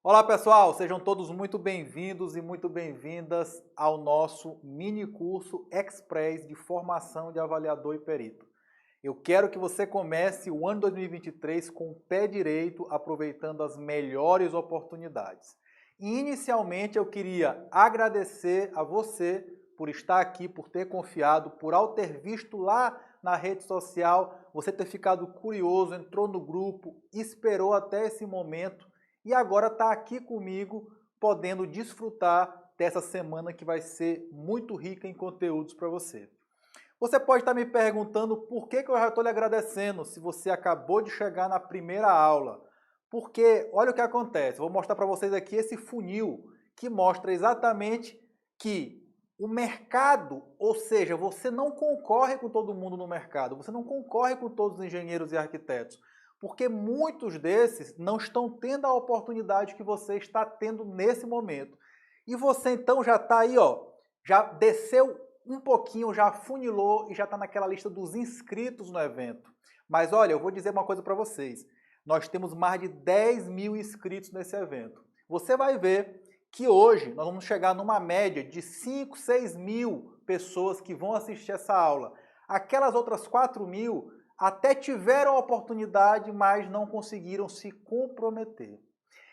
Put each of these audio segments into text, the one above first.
Olá pessoal, sejam todos muito bem-vindos e muito bem-vindas ao nosso mini curso Express de formação de avaliador e perito. Eu quero que você comece o ano 2023 com o pé direito, aproveitando as melhores oportunidades. E inicialmente eu queria agradecer a você por estar aqui, por ter confiado, por ao ter visto lá na rede social, você ter ficado curioso, entrou no grupo, esperou até esse momento e agora está aqui comigo, podendo desfrutar dessa semana que vai ser muito rica em conteúdos para você. Você pode estar me perguntando por que eu já estou lhe agradecendo se você acabou de chegar na primeira aula. Porque olha o que acontece, vou mostrar para vocês aqui esse funil que mostra exatamente que o mercado, ou seja, você não concorre com todo mundo no mercado, você não concorre com todos os engenheiros e arquitetos, porque muitos desses não estão tendo a oportunidade que você está tendo nesse momento. E você então já está aí, ó, já desceu um pouquinho, já afunilou e já está naquela lista dos inscritos no evento. Mas olha, eu vou dizer uma coisa para vocês. Nós temos mais de 10 mil inscritos nesse evento. Você vai ver que hoje nós vamos chegar numa média de 5, 6 mil pessoas que vão assistir essa aula. Aquelas outras 4 mil até tiveram a oportunidade, mas não conseguiram se comprometer.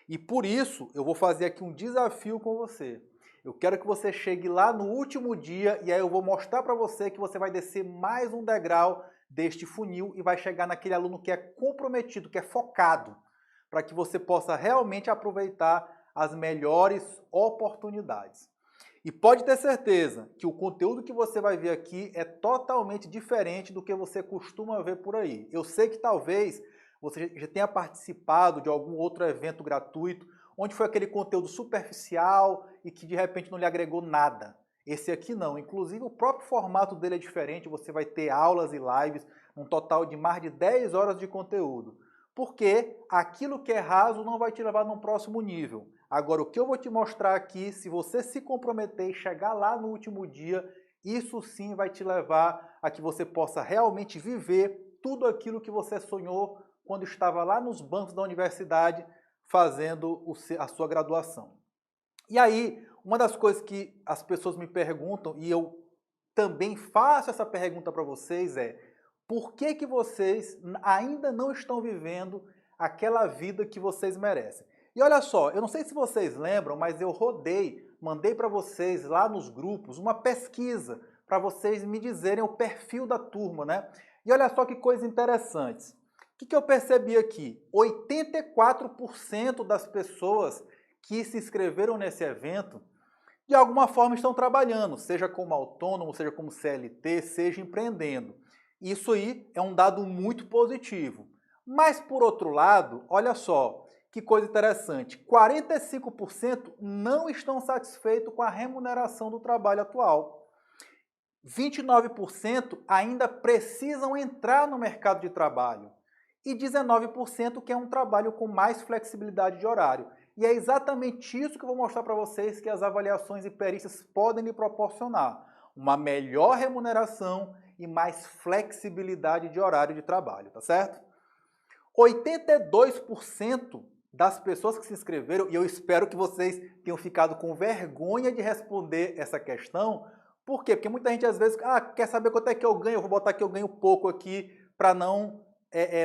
E por isso eu vou fazer aqui um desafio com você. Eu quero que você chegue lá no último dia e aí eu vou mostrar para você que você vai descer mais um degrau deste funil e vai chegar naquele aluno que é comprometido, que é focado, para que você possa realmente aproveitar as melhores oportunidades. E pode ter certeza que o conteúdo que você vai ver aqui é totalmente diferente do que você costuma ver por aí. Eu sei que talvez você já tenha participado de algum outro evento gratuito, onde foi aquele conteúdo superficial e que de repente não lhe agregou nada. Esse aqui não, inclusive o próprio formato dele é diferente, você vai ter aulas e lives, um total de mais de 10 horas de conteúdo. Porque aquilo que é raso não vai te levar num próximo nível. Agora, o que eu vou te mostrar aqui, se você se comprometer e chegar lá no último dia, isso sim vai te levar a que você possa realmente viver tudo aquilo que você sonhou quando estava lá nos bancos da universidade fazendo a sua graduação. E aí, uma das coisas que as pessoas me perguntam, e eu também faço essa pergunta para vocês, é por que vocês ainda não estão vivendo aquela vida que vocês merecem? E olha só, eu não sei se vocês lembram, mas eu mandei para vocês lá nos grupos uma pesquisa para vocês me dizerem o perfil da turma, né? E olha só que coisa interessante. O que eu percebi aqui? 84% das pessoas que se inscreveram nesse evento, de alguma forma estão trabalhando, seja como autônomo, seja como CLT, seja empreendendo. Isso aí é um dado muito positivo. Mas, por outro lado, olha só, que coisa interessante, 45% não estão satisfeitos com a remuneração do trabalho atual. 29% ainda precisam entrar no mercado de trabalho. E 19% quer um trabalho com mais flexibilidade de horário. E é exatamente isso que eu vou mostrar para vocês que as avaliações e perícias podem lhe proporcionar. Uma melhor remuneração e mais flexibilidade de horário de trabalho, tá certo? 82% das pessoas que se inscreveram, e eu espero que vocês tenham ficado com vergonha de responder essa questão. Por quê? Porque muita gente às vezes quer saber quanto é que eu ganho, eu vou botar que eu ganho pouco aqui para não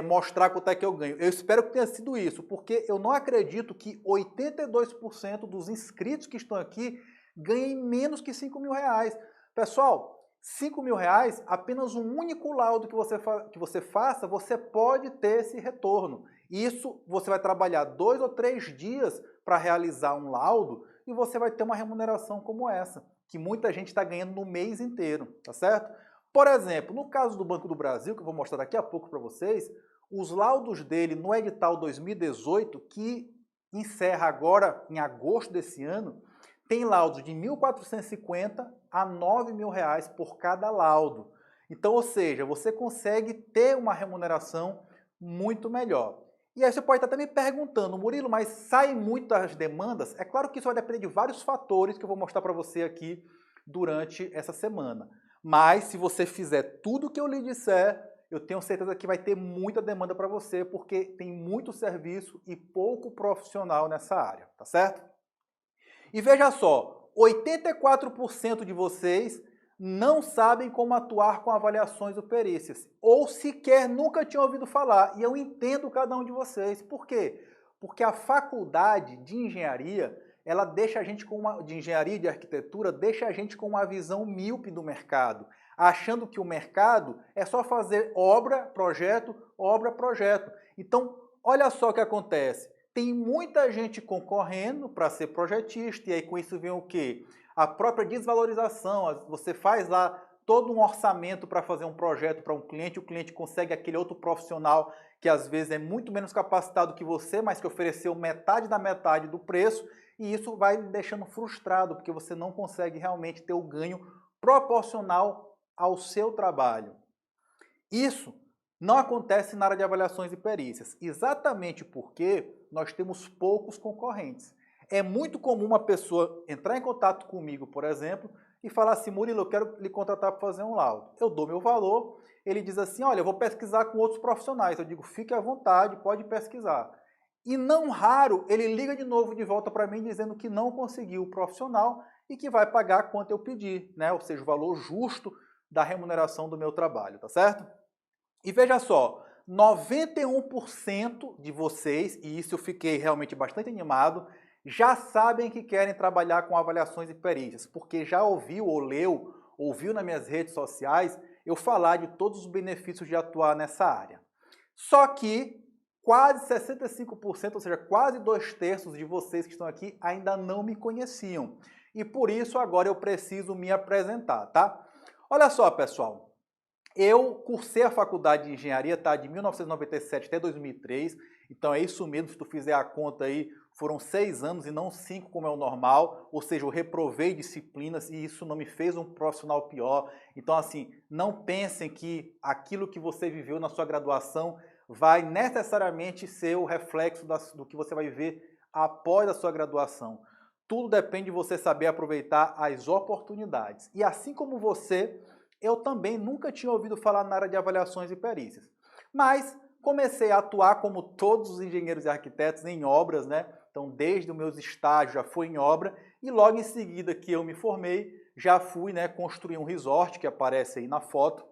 mostrar quanto é que eu ganho. Eu espero que tenha sido isso, porque eu não acredito que 82% dos inscritos que estão aqui ganhem menos que 5 mil reais. Pessoal, 5 mil reais, apenas um único laudo que você faça, você pode ter esse retorno. Isso você vai trabalhar 2 ou 3 dias para realizar um laudo e você vai ter uma remuneração como essa, que muita gente está ganhando no mês inteiro, tá certo? Por exemplo, no caso do Banco do Brasil, que eu vou mostrar daqui a pouco para vocês, os laudos dele no edital 2018, que encerra agora em agosto desse ano, tem laudos de R$ 1.450 a R$ 9.000 por cada laudo. Então, ou seja, você consegue ter uma remuneração muito melhor. E aí você pode estar até me perguntando, Murilo, mas saem muitas demandas? É claro que isso vai depender de vários fatores que eu vou mostrar para você aqui durante essa semana. Mas se você fizer tudo o que eu lhe disser, eu tenho certeza que vai ter muita demanda para você, porque tem muito serviço e pouco profissional nessa área, tá certo? E veja só, 84% de vocês não sabem como atuar com avaliações ou perícias, ou sequer nunca tinham ouvido falar, e eu entendo cada um de vocês. Por quê? Porque a faculdade de engenharia, ela deixa a gente de engenharia e de arquitetura, deixa a gente com uma visão míope do mercado, achando que o mercado é só fazer obra, projeto, obra, projeto. Então, olha só o que acontece. Tem muita gente concorrendo para ser projetista, e aí com isso vem o quê? A própria desvalorização. Você faz lá todo um orçamento para fazer um projeto para um cliente, o cliente consegue aquele outro profissional que às vezes é muito menos capacitado que você, mas que ofereceu metade da metade do preço, e isso vai lhe deixando frustrado, porque você não consegue realmente ter o ganho proporcional ao seu trabalho. Isso não acontece na área de avaliações e perícias, exatamente porque nós temos poucos concorrentes. É muito comum uma pessoa entrar em contato comigo, por exemplo, e falar assim: Murilo, eu quero lhe contratar para fazer um laudo. Eu dou meu valor, ele diz assim: olha, eu vou pesquisar com outros profissionais. Eu digo: fique à vontade, pode pesquisar. E não raro, ele liga de novo de volta para mim dizendo que não conseguiu o profissional e que vai pagar quanto eu pedir, né? Ou seja, o valor justo da remuneração do meu trabalho, tá certo? E veja só, 91% de vocês, e isso eu fiquei realmente bastante animado, já sabem que querem trabalhar com avaliações e perícias, porque já ouviu ou leu, ouviu nas minhas redes sociais eu falar de todos os benefícios de atuar nessa área. Só que quase 65%, ou seja, quase 2/3 de vocês que estão aqui ainda não me conheciam. E por isso agora eu preciso me apresentar, tá? Olha só, pessoal. Eu cursei a faculdade de engenharia, tá, de 1997 até 2003, então é isso mesmo, se tu fizer a conta aí, foram 6 anos e não 5 como é o normal, ou seja, eu reprovei disciplinas e isso não me fez um profissional pior. Então assim, não pensem que aquilo que você viveu na sua graduação vai necessariamente ser o reflexo do que você vai viver após a sua graduação. Tudo depende de você saber aproveitar as oportunidades. E assim como você, eu também nunca tinha ouvido falar na área de avaliações e perícias. Mas comecei a atuar como todos os engenheiros e arquitetos em obras, né? Então, desde os meus estágios já fui em obra e logo em seguida que eu me formei, já fui, né, construir um resort que aparece aí na foto,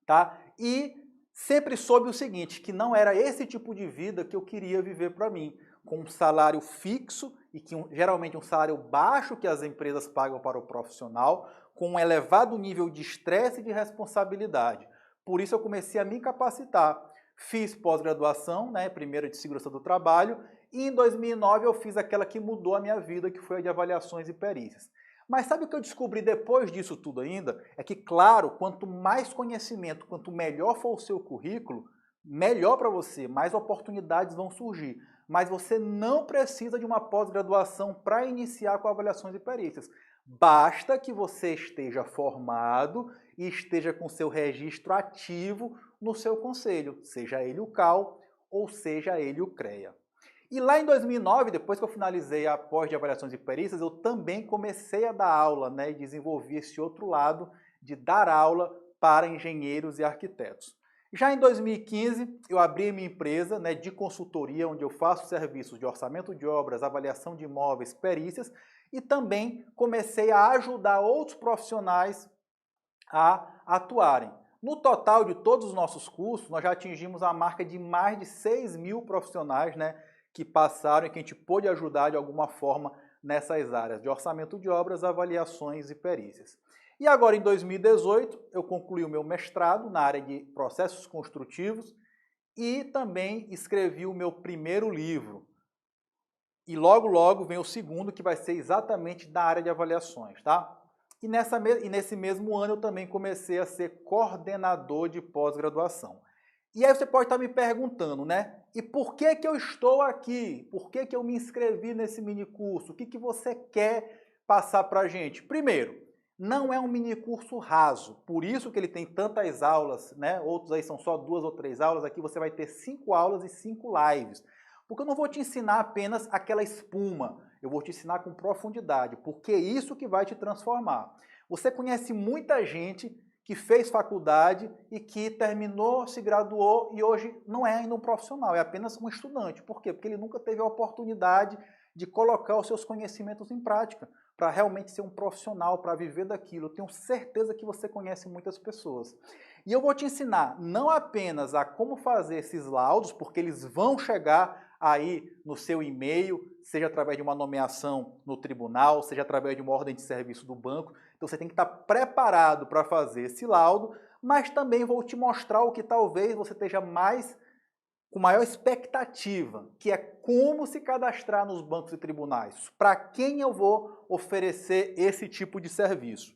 tá? E sempre soube o seguinte, que não era esse tipo de vida que eu queria viver para mim, com um salário fixo e que geralmente um salário baixo que as empresas pagam para o profissional, com um elevado nível de estresse e de responsabilidade. Por isso eu comecei a me capacitar. Fiz pós-graduação, né, primeira de segurança do trabalho, e em 2009 eu fiz aquela que mudou a minha vida, que foi a de avaliações e perícias. Mas sabe o que eu descobri depois disso tudo ainda? É que, claro, quanto mais conhecimento, quanto melhor for o seu currículo, melhor para você, mais oportunidades vão surgir. Mas você não precisa de uma pós-graduação para iniciar com avaliações e perícias. Basta que você esteja formado e esteja com seu registro ativo no seu conselho, seja ele o CAL ou seja ele o CREA. E lá em 2009, depois que eu finalizei a pós de avaliações e perícias, eu também comecei a dar aula, né, e desenvolvi esse outro lado de dar aula para engenheiros e arquitetos. Já em 2015, eu abri minha empresa, né, de consultoria, onde eu faço serviços de orçamento de obras, avaliação de imóveis, perícias, e também comecei a ajudar outros profissionais a atuarem. No total de todos os nossos cursos, nós já atingimos a marca de mais de 6.000 profissionais, né, que passaram e que a gente pôde ajudar de alguma forma nessas áreas de orçamento de obras, avaliações e perícias. E agora, em 2018, eu concluí o meu mestrado na área de processos construtivos e também escrevi o meu primeiro livro. E logo vem o segundo, que vai ser exatamente da área de avaliações, tá? E nesse mesmo ano eu também comecei a ser coordenador de pós-graduação. E aí você pode estar me perguntando, né? E por que que eu estou aqui? Por que que eu me inscrevi nesse minicurso? O que que você quer passar para a gente? Primeiro, não é um minicurso raso, por isso que ele tem tantas aulas, né? Outros aí são só 2 ou 3 aulas, aqui você vai ter 5 aulas e 5 lives. Porque eu não vou te ensinar apenas aquela espuma, eu vou te ensinar com profundidade, porque é isso que vai te transformar. Você conhece muita gente que fez faculdade e que terminou, se graduou e hoje não é ainda um profissional, é apenas um estudante. Por quê? Porque ele nunca teve a oportunidade de colocar os seus conhecimentos em prática, para realmente ser um profissional, para viver daquilo. Eu tenho certeza que você conhece muitas pessoas. E eu vou te ensinar não apenas a como fazer esses laudos, porque eles vão chegar aí no seu e-mail, seja através de uma nomeação no tribunal, seja através de uma ordem de serviço do banco. Então você tem que estar preparado para fazer esse laudo, mas também vou te mostrar o que talvez você esteja com maior expectativa, que é como se cadastrar nos bancos e tribunais. Para quem eu vou oferecer esse tipo de serviço.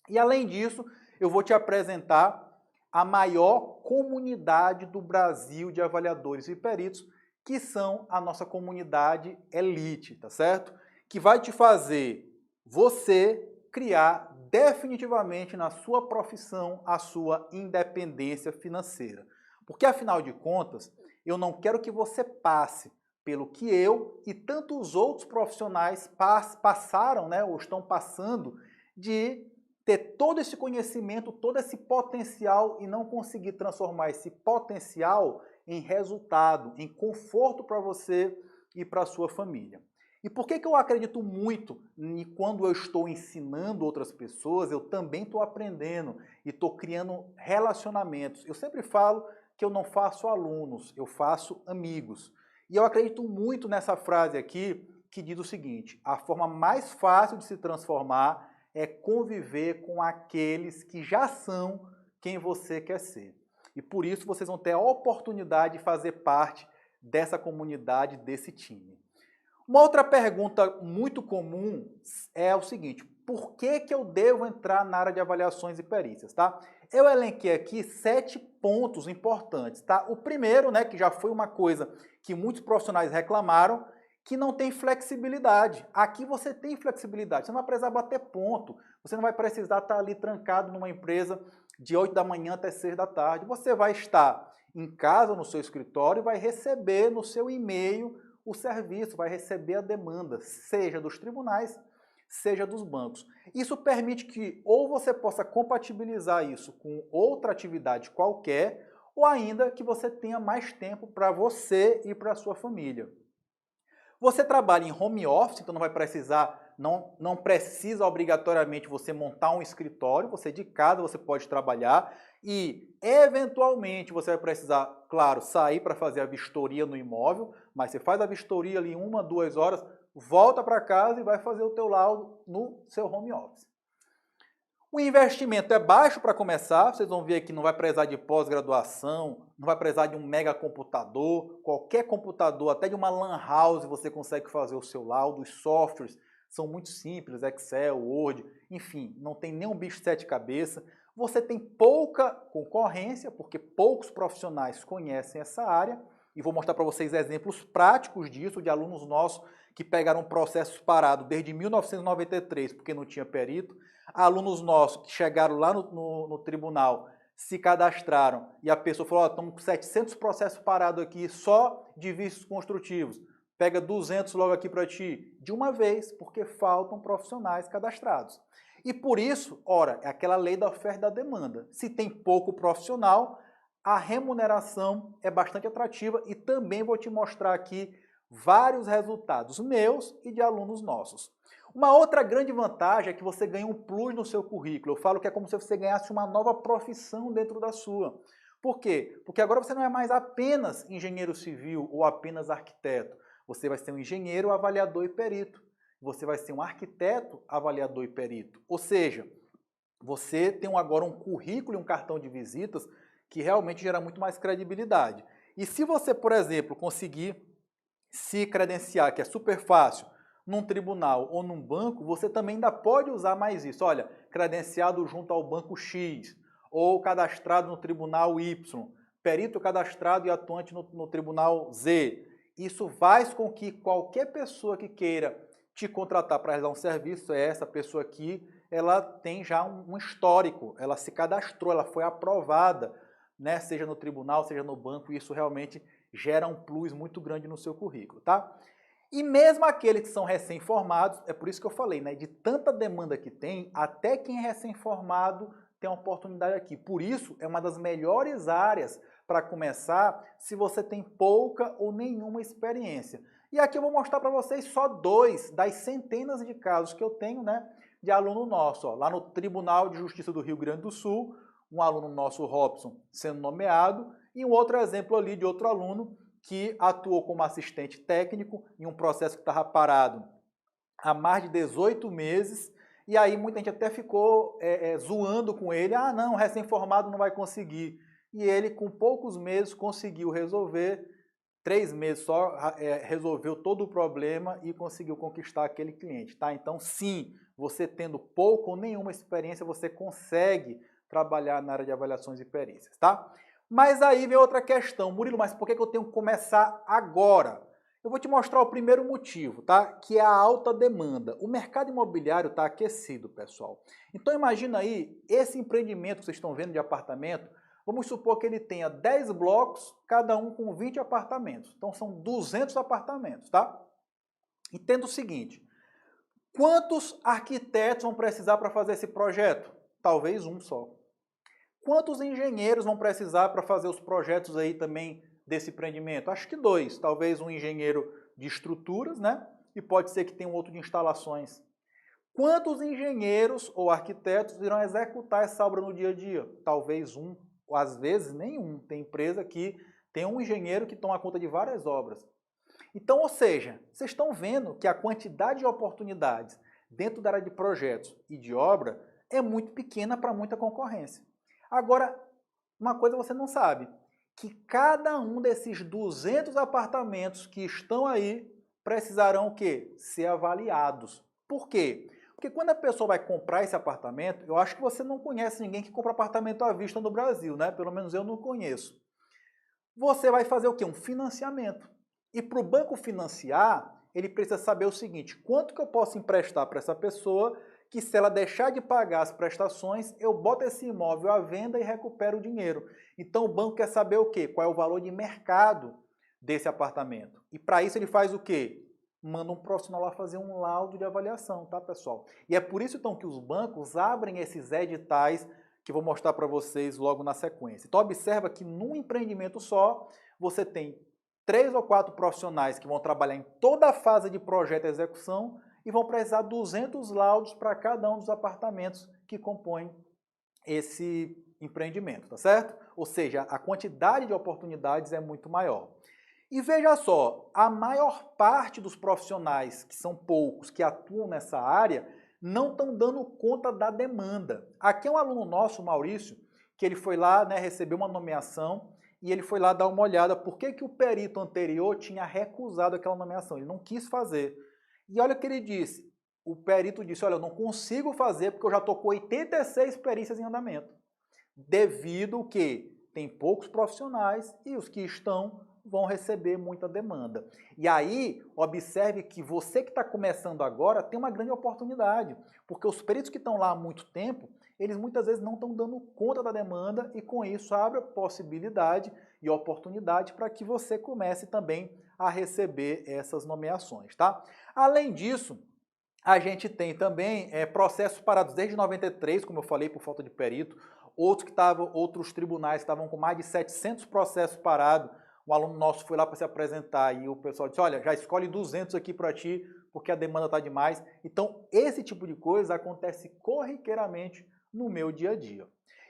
E além disso, eu vou te apresentar a maior comunidade do Brasil de avaliadores e peritos, que são a nossa comunidade elite, tá certo? Que vai te fazer você criar definitivamente na sua profissão a sua independência financeira. Porque afinal de contas, eu não quero que você passe pelo que eu e tantos outros profissionais passaram, né, ou estão passando, de ter todo esse conhecimento, todo esse potencial e não conseguir transformar esse potencial em resultado, em conforto para você e para a sua família. E por que eu acredito muito em quando eu estou ensinando outras pessoas, eu também estou aprendendo e estou criando relacionamentos. Eu sempre falo que eu não faço alunos, eu faço amigos. E eu acredito muito nessa frase aqui, que diz o seguinte: a forma mais fácil de se transformar é conviver com aqueles que já são quem você quer ser. E por isso vocês vão ter a oportunidade de fazer parte dessa comunidade, desse time. Uma outra pergunta muito comum é o seguinte: por que eu devo entrar na área de avaliações e perícias, tá? Eu elenquei aqui 7 pontos importantes, tá? O primeiro, né, que já foi uma coisa que muitos profissionais reclamaram, que não tem flexibilidade. Aqui você tem flexibilidade, você não vai precisar bater ponto, você não vai precisar estar ali trancado numa empresa de 8 da manhã até 6 da tarde. Você vai estar em casa, no seu escritório, e vai receber no seu e-mail o serviço, vai receber a demanda, seja dos tribunais, seja dos bancos. Isso permite que ou você possa compatibilizar isso com outra atividade qualquer, ou ainda que você tenha mais tempo para você e para a sua família. Você trabalha em home office, então não precisa obrigatoriamente você montar um escritório, você de casa você pode trabalhar e eventualmente você vai precisar, claro, sair para fazer a vistoria no imóvel, mas você faz a vistoria ali 1, 2 horas, volta para casa e vai fazer o teu laudo no seu home office. O investimento é baixo para começar, vocês vão ver que não vai precisar de pós-graduação, não vai precisar de um mega computador, qualquer computador, até de uma LAN house você consegue fazer o seu laudo, os softwares são muito simples, Excel, Word, enfim, não tem nenhum bicho de 7 cabeças. Você tem pouca concorrência, porque poucos profissionais conhecem essa área, e vou mostrar para vocês exemplos práticos disso, de alunos nossos que pegaram processos parados desde 1993, porque não tinha perito, alunos nossos que chegaram lá no tribunal, se cadastraram e a pessoa falou: estamos com 700 processos parados aqui só de vícios construtivos, pega 200 logo aqui para ti, de uma vez, porque faltam profissionais cadastrados. E por isso, ora, é aquela lei da oferta e da demanda. Se tem pouco profissional, a remuneração é bastante atrativa e também vou te mostrar aqui vários resultados meus e de alunos nossos. Uma outra grande vantagem é que você ganha um plus no seu currículo. Eu falo que é como se você ganhasse uma nova profissão dentro da sua. Por quê? Porque agora você não é mais apenas engenheiro civil ou apenas arquiteto. Você vai ser um engenheiro, avaliador e perito. Você vai ser um arquiteto, avaliador e perito. Ou seja, você tem agora um currículo e um cartão de visitas que realmente gera muito mais credibilidade. E se você, por exemplo, conseguir se credenciar, que é super fácil, num tribunal ou num banco, você também ainda pode usar mais isso. Olha, credenciado junto ao banco X, ou cadastrado no tribunal Y, perito cadastrado e atuante no tribunal Z. Isso faz com que qualquer pessoa que queira te contratar para realizar um serviço, essa pessoa aqui, ela tem já um histórico, ela se cadastrou, ela foi aprovada, né, seja no tribunal, seja no banco, e isso realmente gera um plus muito grande no seu currículo, tá? E mesmo aqueles que são recém-formados, é por isso que eu falei, né, de tanta demanda que tem, até quem é recém-formado tem uma oportunidade aqui. Por isso, é uma das melhores áreas para começar se você tem pouca ou nenhuma experiência. E aqui eu vou mostrar para vocês só 2 das centenas de casos que eu tenho, né, de aluno nosso. Ó, lá no Tribunal de Justiça do Rio Grande do Sul, um aluno nosso, Robson, sendo nomeado, e um outro exemplo ali de outro aluno que atuou como assistente técnico em um processo que estava parado há mais de 18 meses, e aí muita gente até ficou zoando com ele, ah não, recém-formado não vai conseguir. E ele com poucos meses conseguiu resolver, 3 meses só, resolveu todo o problema e conseguiu conquistar aquele cliente, tá? Então sim, você tendo pouco ou nenhuma experiência, você consegue trabalhar na área de avaliações e perícias, tá? Mas aí vem outra questão, Murilo, mas por que eu tenho que começar agora? Eu vou te mostrar o primeiro motivo, tá? Que é a alta demanda. O mercado imobiliário está aquecido, pessoal. Então imagina aí, esse empreendimento que vocês estão vendo de apartamento, vamos supor que ele tenha 10 blocos, cada um com 20 apartamentos. Então são 200 apartamentos, tá? Entenda o seguinte, quantos arquitetos vão precisar para fazer esse projeto? Talvez um só. Quantos engenheiros vão precisar para fazer os projetos aí também desse empreendimento? Acho que 2, talvez um engenheiro de estruturas, né? E pode ser que tenha um outro de instalações. Quantos engenheiros ou arquitetos irão executar essa obra no dia a dia? Talvez um, ou às vezes nenhum. Tem empresa que tem um engenheiro que toma conta de várias obras. Então, ou seja, vocês estão vendo que a quantidade de oportunidades dentro da área de projetos e de obra é muito pequena para muita concorrência. Agora, uma coisa você não sabe, que cada um desses 200 apartamentos que estão aí precisarão o quê? Ser avaliados. Por quê? Porque quando a pessoa vai comprar esse apartamento, eu acho que você não conhece ninguém que compra apartamento à vista no Brasil, né? Pelo menos eu não conheço. Você vai fazer o quê? Um financiamento. E para o banco financiar, ele precisa saber o seguinte, quanto que eu posso emprestar para essa pessoa que se ela deixar de pagar as prestações, eu boto esse imóvel à venda e recupero o dinheiro. Então o banco quer saber o quê? Qual é o valor de mercado desse apartamento. E para isso ele faz o quê? Manda um profissional lá fazer um laudo de avaliação, tá, pessoal? E é por isso então que os bancos abrem esses editais que eu vou mostrar para vocês logo na sequência. Então observa que num empreendimento só, você tem 3 ou 4 profissionais que vão trabalhar em toda a fase de projeto e execução e vão precisar 200 laudos para cada um dos apartamentos que compõem esse empreendimento, tá certo? Ou seja, a quantidade de oportunidades é muito maior. E veja só, a maior parte dos profissionais, que são poucos, que atuam nessa área, não estão dando conta da demanda. Aqui é um aluno nosso, Maurício, que ele foi lá, né, recebeu uma nomeação e ele foi lá dar uma olhada por que o perito anterior tinha recusado aquela nomeação, ele não quis fazer. E olha o que ele disse, o perito disse, olha, eu não consigo fazer porque eu já estou com 86 perícias em andamento, devido ao que tem poucos profissionais e os que estão vão receber muita demanda. E aí, observe que você que está começando agora tem uma grande oportunidade, porque os peritos que estão lá há muito tempo, eles muitas vezes não estão dando conta da demanda e com isso abre a possibilidade e oportunidade para que você comece também a receber essas nomeações, tá? Além disso, a gente tem também processos parados desde 93, como eu falei, por falta de perito, outros tribunais estavam com mais de 700 processos parados. Um aluno nosso foi lá para se apresentar e o pessoal disse, olha, já escolhe 200 aqui para ti, porque a demanda está demais. Então, esse tipo de coisa acontece corriqueiramente no meu dia a dia.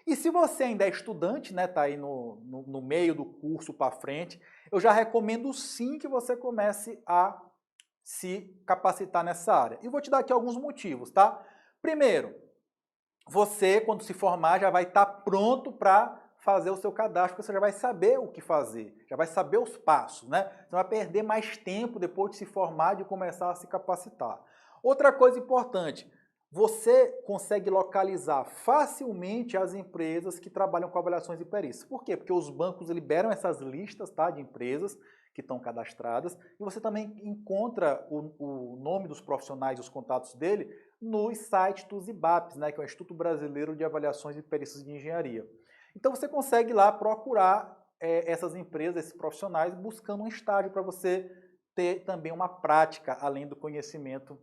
E se você ainda é estudante, né, tá aí no meio do curso para frente, eu já recomendo sim que você comece a se capacitar nessa área. E vou te dar aqui alguns motivos, tá? Primeiro, você, quando se formar, já vai estar pronto para fazer o seu cadastro, você já vai saber o que fazer, já vai saber os passos, né? Você não vai perder mais tempo depois de se formar, de começar a se capacitar. Outra coisa importante, você consegue localizar facilmente as empresas que trabalham com avaliações e perícias. Por quê? Porque os bancos liberam essas listas, tá, de empresas que estão cadastradas e você também encontra o nome dos profissionais e os contatos dele no site dos IBAPs, né, que é o Instituto Brasileiro de Avaliações e Perícias de Engenharia. Então você consegue lá procurar essas empresas, esses profissionais, buscando um estágio para você ter também uma prática, além do conhecimento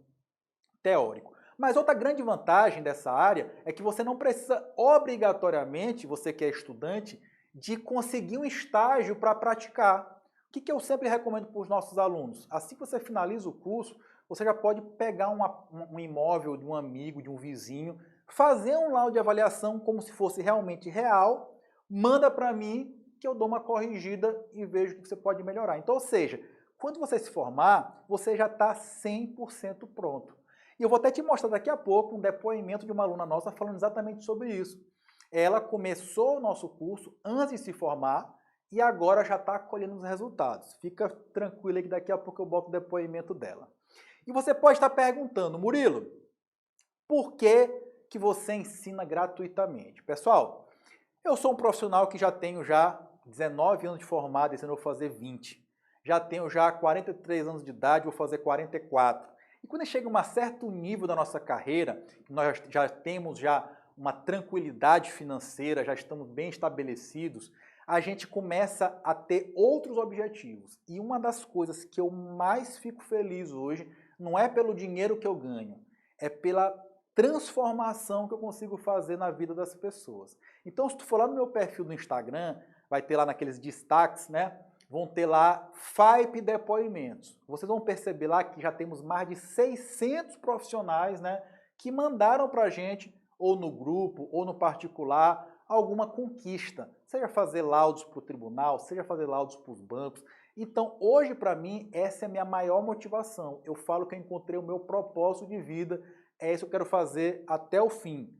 teórico. Mas outra grande vantagem dessa área é que você não precisa obrigatoriamente, você que é estudante, de conseguir um estágio para praticar. O que eu sempre recomendo para os nossos alunos? Assim que você finaliza o curso, você já pode pegar um imóvel de um amigo, de um vizinho, fazer um laudo de avaliação como se fosse realmente real, manda para mim que eu dou uma corrigida e vejo o que você pode melhorar. Então, ou seja, quando você se formar, você já está 100% pronto. E eu vou até te mostrar daqui a pouco um depoimento de uma aluna nossa falando exatamente sobre isso. Ela começou o nosso curso antes de se formar e agora já está colhendo os resultados. Fica tranquila que daqui a pouco eu boto o depoimento dela. E você pode estar perguntando, Murilo, por que você ensina gratuitamente? Pessoal, eu sou um profissional que já tenho 19 anos de formado, esse ano eu vou fazer 20. Já tenho 43 anos de idade, vou fazer 44. E quando chega a um certo nível da nossa carreira, nós já temos uma tranquilidade financeira, já estamos bem estabelecidos, a gente começa a ter outros objetivos. E uma das coisas que eu mais fico feliz hoje não é pelo dinheiro que eu ganho, é pela transformação que eu consigo fazer na vida das pessoas. Então, se tu for lá no meu perfil do Instagram, vai ter lá naqueles destaques, né? Vão ter lá FAIP depoimentos. Vocês vão perceber lá que já temos mais de 600 profissionais, né, que mandaram para a gente, ou no grupo, ou no particular, alguma conquista. Seja fazer laudos para o tribunal, seja fazer laudos para os bancos. Então, hoje, para mim, essa é a minha maior motivação. Eu falo que eu encontrei o meu propósito de vida, é isso que eu quero fazer até o fim.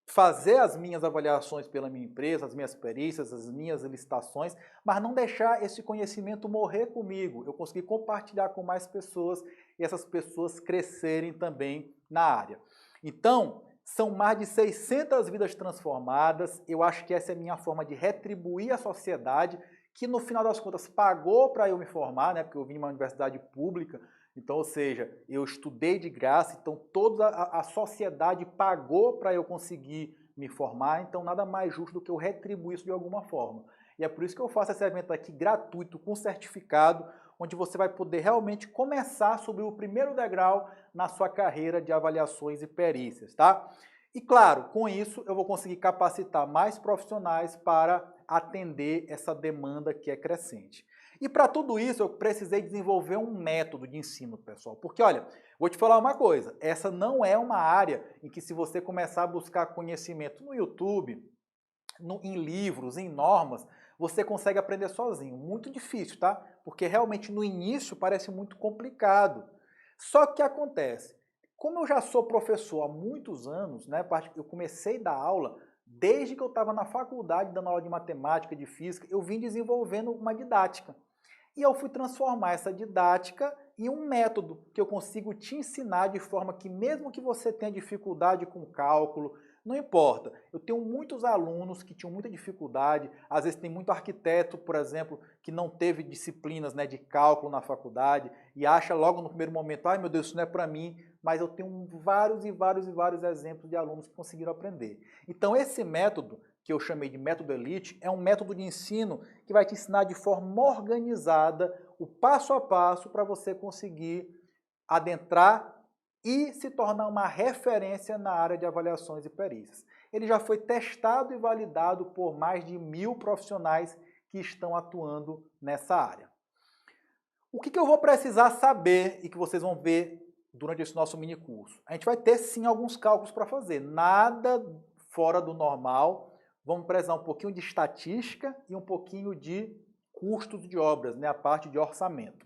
Fazer as minhas avaliações pela minha empresa, as minhas perícias, as minhas licitações, mas não deixar esse conhecimento morrer comigo. Eu conseguir compartilhar com mais pessoas e essas pessoas crescerem também na área. Então, são mais de 600 vidas transformadas. Eu acho que essa é a minha forma de retribuir à sociedade, que no final das contas pagou para eu me formar, né? Porque eu vim de uma universidade pública. Então, ou seja, eu estudei de graça, então toda a sociedade pagou para eu conseguir me formar, então nada mais justo do que eu retribuir isso de alguma forma. E é por isso que eu faço esse evento aqui gratuito, com certificado, onde você vai poder realmente começar a subir o primeiro degrau na sua carreira de avaliações e perícias, tá? E claro, com isso eu vou conseguir capacitar mais profissionais para atender essa demanda que é crescente. E para tudo isso eu precisei desenvolver um método de ensino, pessoal. Porque olha, vou te falar uma coisa, essa não é uma área em que se você começar a buscar conhecimento no YouTube, em livros, em normas, você consegue aprender sozinho. Muito difícil, tá? Porque realmente no início parece muito complicado. Só que acontece, como eu já sou professor há muitos anos, né? Eu comecei a dar aula desde que eu estava na faculdade dando aula de matemática, de física, eu vim desenvolvendo uma didática. E eu fui transformar essa didática em um método que eu consigo te ensinar de forma que mesmo que você tenha dificuldade com cálculo, não importa. Eu tenho muitos alunos que tinham muita dificuldade, às vezes tem muito arquiteto, por exemplo, que não teve disciplinas, né, de cálculo na faculdade e acha logo no primeiro momento, ai meu Deus, isso não é para mim, mas eu tenho vários e vários e vários exemplos de alunos que conseguiram aprender. Então esse método, que eu chamei de método Elite, é um método de ensino que vai te ensinar de forma organizada, o passo a passo para você conseguir adentrar e se tornar uma referência na área de avaliações e perícias. Ele já foi testado e validado por mais de 1000 profissionais que estão atuando nessa área. O que eu vou precisar saber e que vocês vão ver durante esse nosso mini curso? A gente vai ter sim alguns cálculos para fazer, nada fora do normal. Vamos precisar um pouquinho de estatística e um pouquinho de custos de obras, né, a parte de orçamento.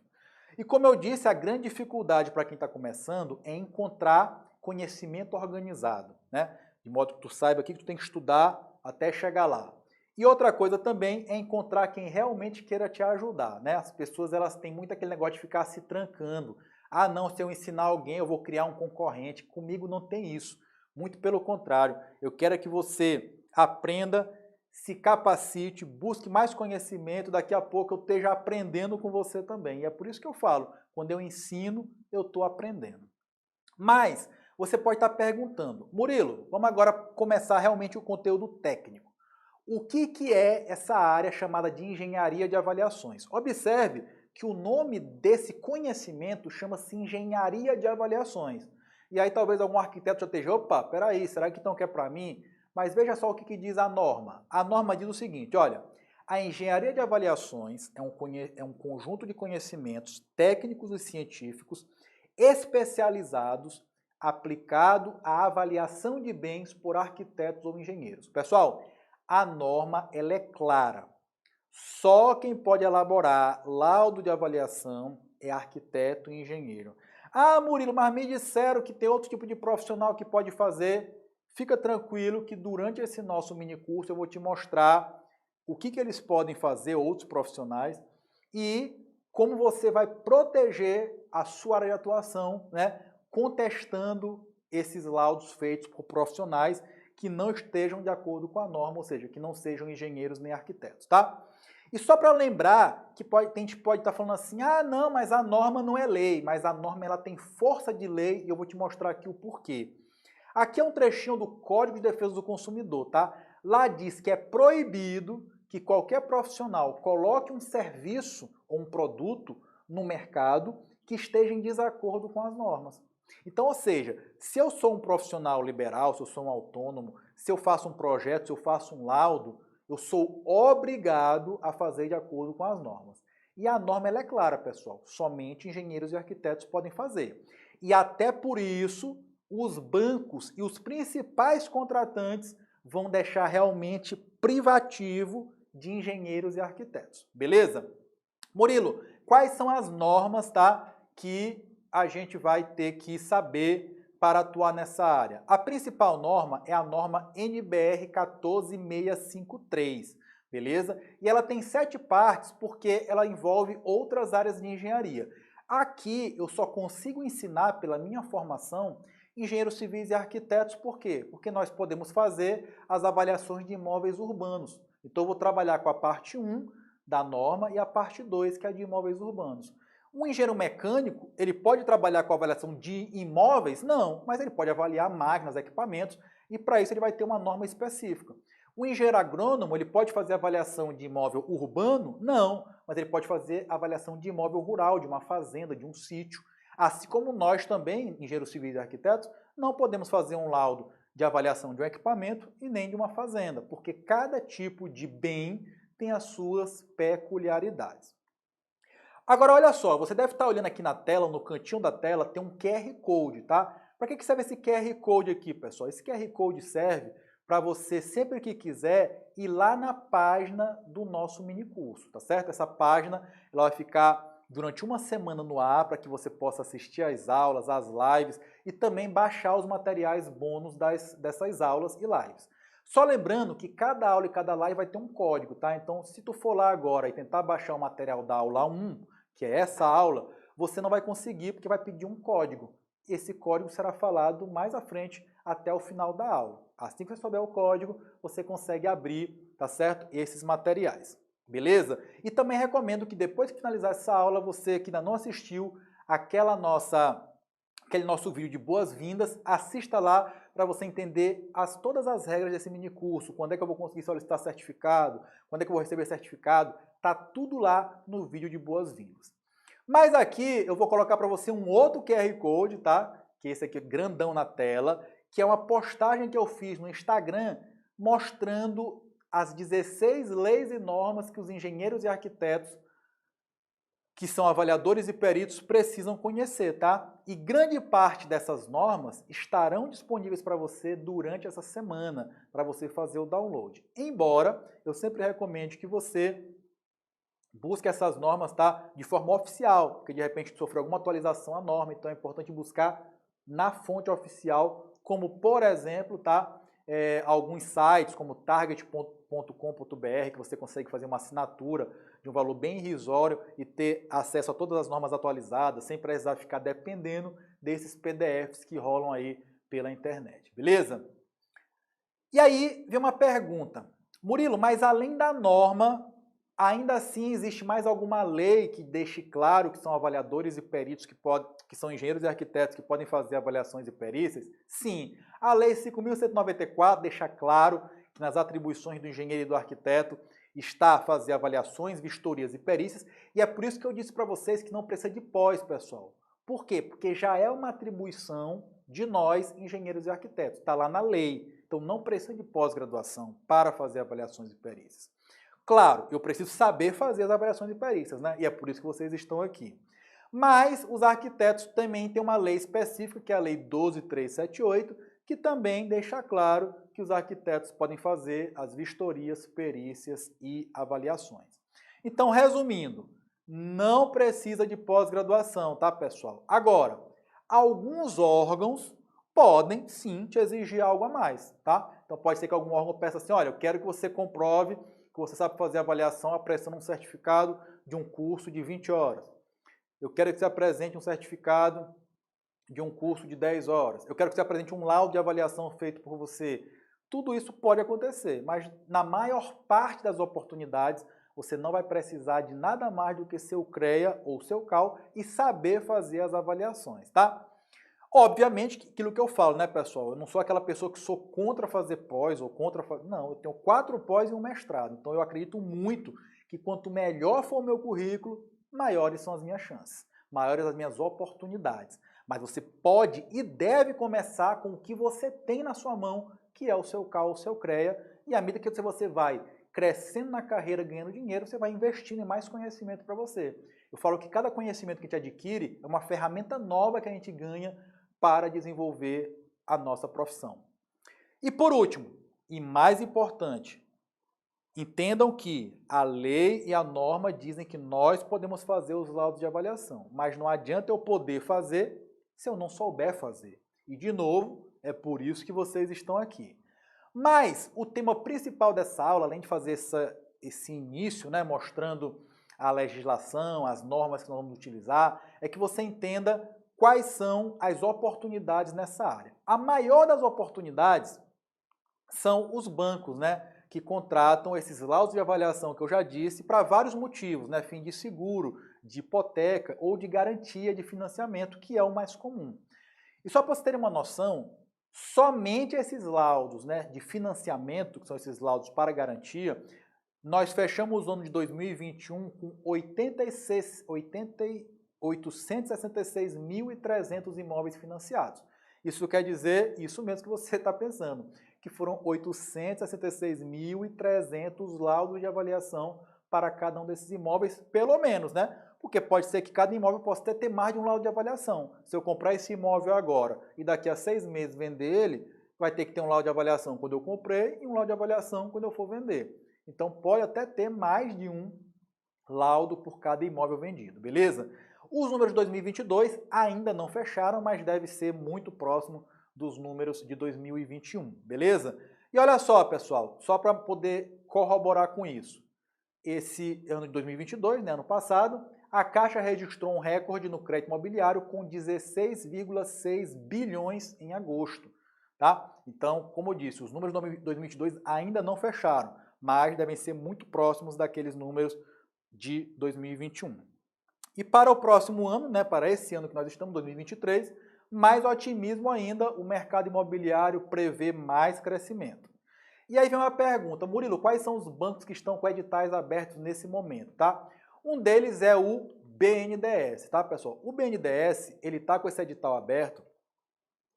E como eu disse, a grande dificuldade para quem está começando é encontrar conhecimento organizado, né? De modo que tu saiba o que tu tem que estudar até chegar lá. E outra coisa também é encontrar quem realmente queira te ajudar, né? As pessoas elas têm muito aquele negócio de ficar se trancando. Ah, não, se eu ensinar alguém eu vou criar um concorrente. Comigo não tem isso. Muito pelo contrário, eu quero que você aprenda, se capacite, busque mais conhecimento, daqui a pouco eu esteja aprendendo com você também. E é por isso que eu falo, quando eu ensino, eu estou aprendendo. Mas você pode estar perguntando, Murilo, vamos agora começar realmente o conteúdo técnico. O que é essa área chamada de engenharia de avaliações? Observe que o nome desse conhecimento chama-se engenharia de avaliações. e aí talvez algum arquiteto já esteja, opa, peraí, será que então quer para mim? Mas veja só o que diz a norma. A norma diz o seguinte, olha, a engenharia de avaliações é um conjunto de conhecimentos técnicos e científicos especializados aplicado à avaliação de bens por arquitetos ou engenheiros. Pessoal, a norma ela é clara. Só quem pode elaborar laudo de avaliação é arquiteto e engenheiro. Ah, Murilo, mas me disseram que tem outro tipo de profissional que pode fazer. Fica tranquilo que durante esse nosso mini curso eu vou te mostrar o que eles podem fazer, outros profissionais, e como você vai proteger a sua área de atuação, né, contestando esses laudos feitos por profissionais que não estejam de acordo com a norma, ou seja, que não sejam engenheiros nem arquitetos, tá? E só para lembrar que a gente pode estar falando assim, ah, não, mas a norma não é lei, mas a norma ela tem força de lei e eu vou te mostrar aqui o porquê. Aqui é um trechinho do Código de Defesa do Consumidor, tá? Lá diz que é proibido que qualquer profissional coloque um serviço ou um produto no mercado que esteja em desacordo com as normas. Então, ou seja, se eu sou um profissional liberal, se eu sou um autônomo, se eu faço um projeto, se eu faço um laudo, eu sou obrigado a fazer de acordo com as normas. E a norma ela é clara, pessoal, somente engenheiros e arquitetos podem fazer. E até por isso, os bancos e os principais contratantes vão deixar realmente privativo de engenheiros e arquitetos, beleza? Murilo, quais são as normas, tá, que a gente vai ter que saber para atuar nessa área? A principal norma é a norma NBR 14653, beleza? E ela tem 7 partes porque ela envolve outras áreas de engenharia. Aqui eu só consigo ensinar pela minha formação engenheiros civis e arquitetos, por quê? Porque nós podemos fazer as avaliações de imóveis urbanos. Então eu vou trabalhar com a parte 1 da norma e a parte 2, que é a de imóveis urbanos. Um engenheiro mecânico, ele pode trabalhar com a avaliação de imóveis? Não, mas ele pode avaliar máquinas, equipamentos, e para isso ele vai ter uma norma específica. O engenheiro agrônomo, ele pode fazer avaliação de imóvel urbano? Não, mas ele pode fazer avaliação de imóvel rural, de uma fazenda, de um sítio. Assim como nós também, engenheiros civis e arquitetos, não podemos fazer um laudo de avaliação de um equipamento e nem de uma fazenda, porque cada tipo de bem tem as suas peculiaridades. Agora, olha só, você deve estar olhando aqui na tela, no cantinho da tela, tem um QR Code, tá? Para que serve esse QR Code aqui, pessoal? Esse QR Code serve para você, sempre que quiser, ir lá na página do nosso mini curso, tá certo? Essa página ela vai ficar durante uma semana no ar para que você possa assistir às aulas, às lives e também baixar os materiais bônus dessas aulas e lives. Só lembrando que cada aula e cada live vai ter um código, tá? Então, se tu for lá agora e tentar baixar o material da aula 1, que é essa aula, você não vai conseguir porque vai pedir um código. Esse código será falado mais à frente até o final da aula. Assim que você souber o código, você consegue abrir, tá certo? Esses materiais. Beleza? E também recomendo que depois que finalizar essa aula, você que ainda não assistiu aquele nosso vídeo de boas-vindas, assista lá para você entender todas as regras desse mini curso, quando é que eu vou conseguir solicitar certificado, quando é que eu vou receber certificado, tá tudo lá no vídeo de boas-vindas. Mas aqui eu vou colocar para você um outro QR Code, tá? Que esse aqui é grandão na tela, que é uma postagem que eu fiz no Instagram mostrando as 16 leis e normas que os engenheiros e arquitetos, que são avaliadores e peritos, precisam conhecer, tá? E grande parte dessas normas estarão disponíveis para você durante essa semana, para você fazer o download. Embora eu sempre recomende que você busque essas normas, tá, de forma oficial, porque de repente sofreu alguma atualização à norma, então é importante buscar na fonte oficial, como por exemplo, tá, alguns sites como target.com.br, que você consegue fazer uma assinatura de um valor bem irrisório e ter acesso a todas as normas atualizadas, sem precisar ficar dependendo desses PDFs que rolam aí pela internet, beleza? E aí vem uma pergunta, Murilo, mas além da norma, ainda assim existe mais alguma lei que deixe claro que são avaliadores e peritos que são engenheiros e arquitetos que podem fazer avaliações e perícias? Sim, a Lei 5.194 deixa claro que nas atribuições do engenheiro e do arquiteto está a fazer avaliações, vistorias e perícias, e é por isso que eu disse para vocês que não precisa de pós, pessoal. Por quê? Porque já é uma atribuição de nós, engenheiros e arquitetos. Está lá na lei. Então, não precisa de pós-graduação para fazer avaliações de perícias. Claro, eu preciso saber fazer as avaliações de perícias, né? E é por isso que vocês estão aqui. Mas os arquitetos também têm uma lei específica, que é a Lei 12.378, que também deixa claro que os arquitetos podem fazer as vistorias, perícias e avaliações. Então, resumindo, não precisa de pós-graduação, tá, pessoal? Agora, alguns órgãos podem sim te exigir algo a mais, tá? Então pode ser que algum órgão peça assim, olha, eu quero que você comprove que você sabe fazer avaliação apresentando um certificado de um curso de 20 horas. Eu quero que você apresente um certificado de um curso de 10 horas. Eu quero que você apresente um laudo de avaliação feito por você. Tudo isso pode acontecer, mas na maior parte das oportunidades, você não vai precisar de nada mais do que seu CREA ou seu CAL e saber fazer as avaliações, tá? Obviamente, aquilo que eu falo, né, pessoal? Eu não sou aquela pessoa que sou contra fazer pós ou contra fazer... Não, eu tenho 4 pós e um mestrado. Então, eu acredito muito que quanto melhor for o meu currículo, maiores são as minhas chances, maiores as minhas oportunidades. Mas você pode e deve começar com o que você tem na sua mão, que é o seu CAL, o seu CREA, e à medida que você vai crescendo na carreira, ganhando dinheiro, você vai investindo em mais conhecimento para você. Eu falo que cada conhecimento que a gente adquire é uma ferramenta nova que a gente ganha para desenvolver a nossa profissão. E por último, e mais importante, entendam que a lei e a norma dizem que nós podemos fazer os laudos de avaliação, mas não adianta eu poder fazer se eu não souber fazer. E de novo, é por isso que vocês estão aqui. Mas o tema principal dessa aula, além de fazer esse início, né, mostrando a legislação, as normas que nós vamos utilizar, é que você entenda quais são as oportunidades nessa área. A maior das oportunidades são os bancos, né, que contratam esses laudos de avaliação que eu já disse para vários motivos, né, fim de seguro, de hipoteca ou de garantia de financiamento, que é o mais comum. E só para vocês terem uma noção, somente esses laudos, né, de financiamento, que são esses laudos para garantia, nós fechamos o ano de 2021 com 866.300 imóveis financiados. Isso quer dizer, isso mesmo que você está pensando, que foram 866.300 laudos de avaliação para cada um desses imóveis, pelo menos, né? Porque pode ser que cada imóvel possa até ter mais de um laudo de avaliação. Se eu comprar esse imóvel agora e daqui a 6 meses vender ele, vai ter que ter um laudo de avaliação quando eu comprei e um laudo de avaliação quando eu for vender. Então pode até ter mais de um laudo por cada imóvel vendido, beleza? Os números de 2022 ainda não fecharam, mas deve ser muito próximo dos números de 2021, beleza? E olha só, pessoal, só para poder corroborar com isso. Esse ano de 2022, né, ano passado, a Caixa registrou um recorde no crédito imobiliário com 16,6 bilhões em agosto, tá? Então, como eu disse, os números de 2022 ainda não fecharam, mas devem ser muito próximos daqueles números de 2021. E para o próximo ano, né, para esse ano que nós estamos, 2023, mais otimismo ainda, o mercado imobiliário prevê mais crescimento. E aí vem uma pergunta, Murilo, quais são os bancos que estão com editais abertos nesse momento, tá? Um deles é o BNDES, tá, pessoal? O BNDES, ele tá com esse edital aberto,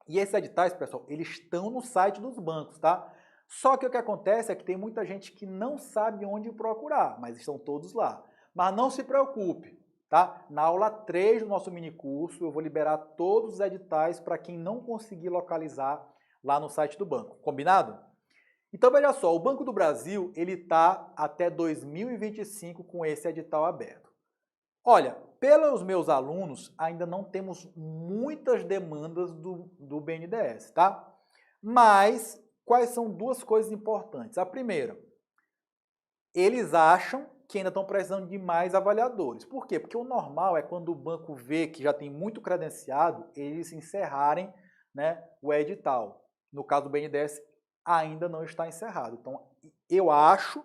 e esses editais, pessoal, eles estão no site dos bancos, tá? Só que o que acontece é que tem muita gente que não sabe onde procurar, mas estão todos lá. Mas não se preocupe, tá? Na aula 3 do nosso minicurso, eu vou liberar todos os editais para quem não conseguir localizar lá no site do banco. Combinado? Então, veja só, o Banco do Brasil, ele está até 2025 com esse edital aberto. Olha, pelos meus alunos, ainda não temos muitas demandas do BNDES, tá? Mas, quais são duas coisas importantes? A primeira, eles acham que ainda estão precisando de mais avaliadores. Por quê? Porque o normal é quando o banco vê que já tem muito credenciado, eles encerrarem, né, o edital. No caso do BNDES, ainda não está encerrado. Então, eu acho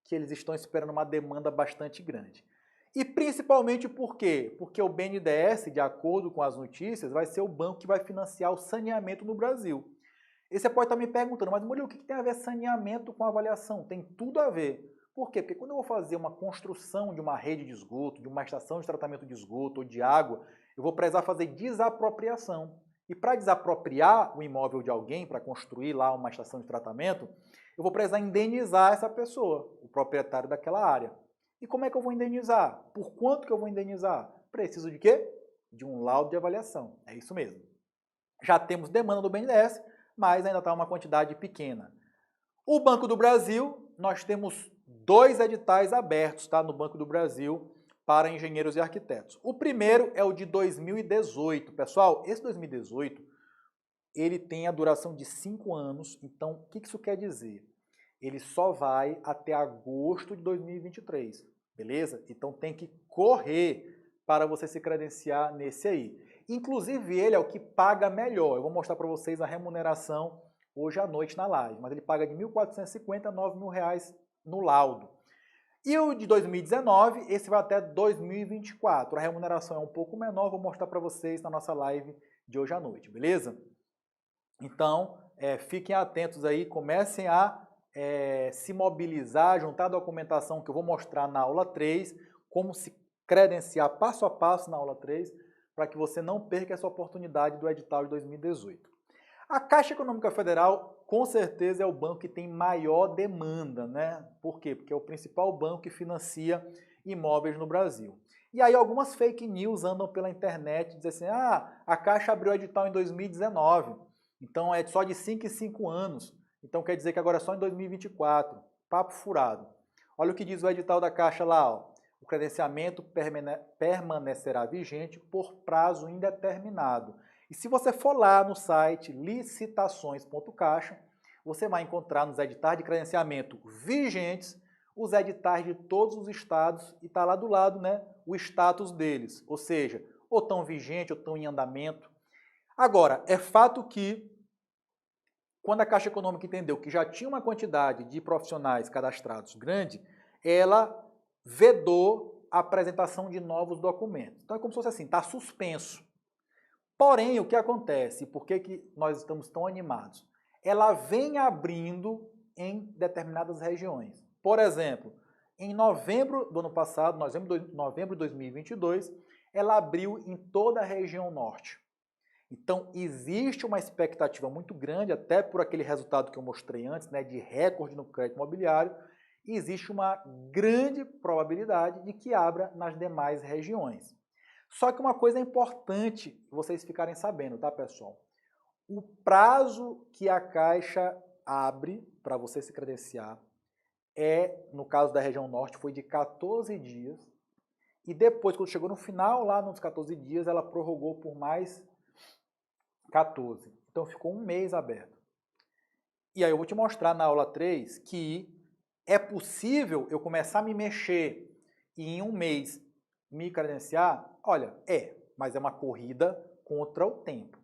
que eles estão esperando uma demanda bastante grande. E principalmente por quê? Porque o BNDES, de acordo com as notícias, vai ser o banco que vai financiar o saneamento no Brasil. E você pode estar me perguntando, mas Murilo, o que tem a ver saneamento com avaliação? Tem tudo a ver. Por quê? Porque quando eu vou fazer uma construção de uma rede de esgoto, de uma estação de tratamento de esgoto ou de água, eu vou precisar fazer desapropriação. E para desapropriar o imóvel de alguém, para construir lá uma estação de tratamento, eu vou precisar indenizar essa pessoa, o proprietário daquela área. E como é que eu vou indenizar? Por quanto que eu vou indenizar? Preciso de quê? De um laudo de avaliação. É isso mesmo. Já temos demanda do BNDES, mas ainda está uma quantidade pequena. O Banco do Brasil, nós temos 2 editais abertos, tá, no Banco do Brasil para engenheiros e arquitetos. O primeiro é o de 2018. Pessoal, esse 2018, ele tem a duração de 5 anos, então o que isso quer dizer? Ele só vai até agosto de 2023, beleza? Então tem que correr para você se credenciar nesse aí. Inclusive ele é o que paga melhor. Eu vou mostrar para vocês a remuneração hoje à noite na live, mas ele paga de R$ 1.450 a R$ 9.000 no laudo. E o de 2019, esse vai até 2024. A remuneração é um pouco menor, vou mostrar para vocês na nossa live de hoje à noite, beleza? Então, fiquem atentos aí, comecem a se mobilizar, juntar a documentação que eu vou mostrar na aula 3, como se credenciar passo a passo na aula 3, para que você não perca essa oportunidade do edital de 2018. A Caixa Econômica Federal, com certeza, é o banco que tem maior demanda, né? Por quê? Porque é o principal banco que financia imóveis no Brasil. E aí algumas fake news andam pela internet, dizem assim, a Caixa abriu o edital em 2019, então é só de 5 em 5 anos, então quer dizer que agora é só em 2024. Papo furado. Olha o que diz o edital da Caixa lá, ó. O credenciamento permanecerá vigente por prazo indeterminado. E se você for lá no site licitações.caixa, você vai encontrar nos editais de credenciamento vigentes os editais de todos os estados e está lá do lado, né, o status deles, ou seja, ou estão vigentes ou estão em andamento. Agora, é fato que quando a Caixa Econômica entendeu que já tinha uma quantidade de profissionais cadastrados grande, ela vedou a apresentação de novos documentos. Então é como se fosse assim, está suspenso. Porém, o que acontece? Por que nós estamos tão animados? Ela vem abrindo em determinadas regiões. Por exemplo, em novembro do ano passado, novembro de 2022, ela abriu em toda a região norte. Então, existe uma expectativa muito grande, até por aquele resultado que eu mostrei antes, né, de recorde no crédito imobiliário, existe uma grande probabilidade de que abra nas demais regiões. Só que uma coisa é importante vocês ficarem sabendo, tá, pessoal? O prazo que a Caixa abre para você se credenciar no caso da região norte, foi de 14 dias. E depois, quando chegou no final, lá nos 14 dias, ela prorrogou por mais 14. Então, ficou um mês aberto. E aí eu vou te mostrar na aula 3 que é possível eu começar a me mexer e em um mês me credenciar? Olha, mas é uma corrida contra o tempo.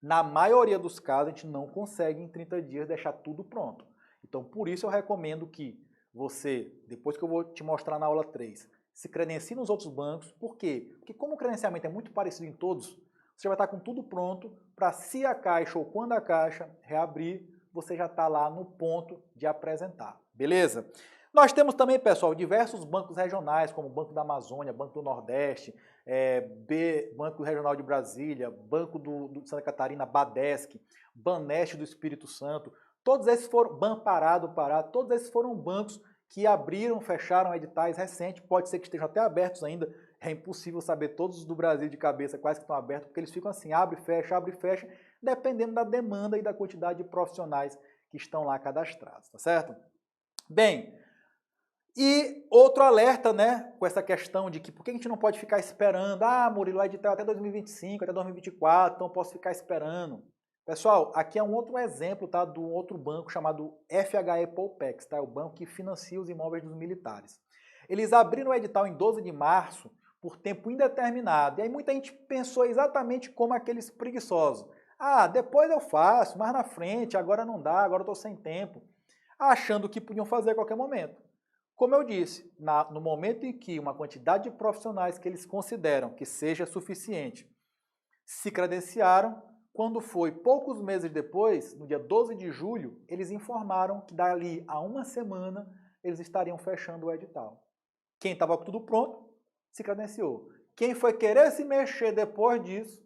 Na maioria dos casos, a gente não consegue em 30 dias deixar tudo pronto. Então, por isso eu recomendo que você, depois que eu vou te mostrar na aula 3, se credencie nos outros bancos. Por quê? Porque como o credenciamento é muito parecido em todos, você vai estar com tudo pronto para, se a Caixa ou quando a Caixa reabrir, você já está lá no ponto de apresentar. Beleza? Nós temos também, pessoal, diversos bancos regionais, como o Banco da Amazônia, Banco do Nordeste, Banco Regional de Brasília, Banco do Santa Catarina, Badesc, Baneste do Espírito Santo. Todos esses foram, Banpará do Pará, todos esses foram bancos que abriram, fecharam editais recentes, pode ser que estejam até abertos ainda, é impossível saber todos os do Brasil de cabeça quais que estão abertos, porque eles ficam assim, abre e fecha, dependendo da demanda e da quantidade de profissionais que estão lá cadastrados, tá certo? Bem, e outro alerta, né, com essa questão de que por que a gente não pode ficar esperando, Murilo, o edital até 2025, até 2024, então eu posso ficar esperando. Pessoal, aqui é um outro exemplo, tá, de um outro banco chamado FHE Poupex, tá, é o banco que financia os imóveis dos militares. Eles abriram o edital em 12 de março por tempo indeterminado, e aí muita gente pensou exatamente como aqueles preguiçosos. Depois eu faço, mais na frente, agora não dá, agora eu estou sem tempo, achando que podiam fazer a qualquer momento. Como eu disse, no momento em que uma quantidade de profissionais que eles consideram que seja suficiente se credenciaram, quando foi poucos meses depois, no dia 12 de julho, eles informaram que dali a uma semana eles estariam fechando o edital. Quem estava com tudo pronto, se credenciou. Quem foi querer se mexer depois disso,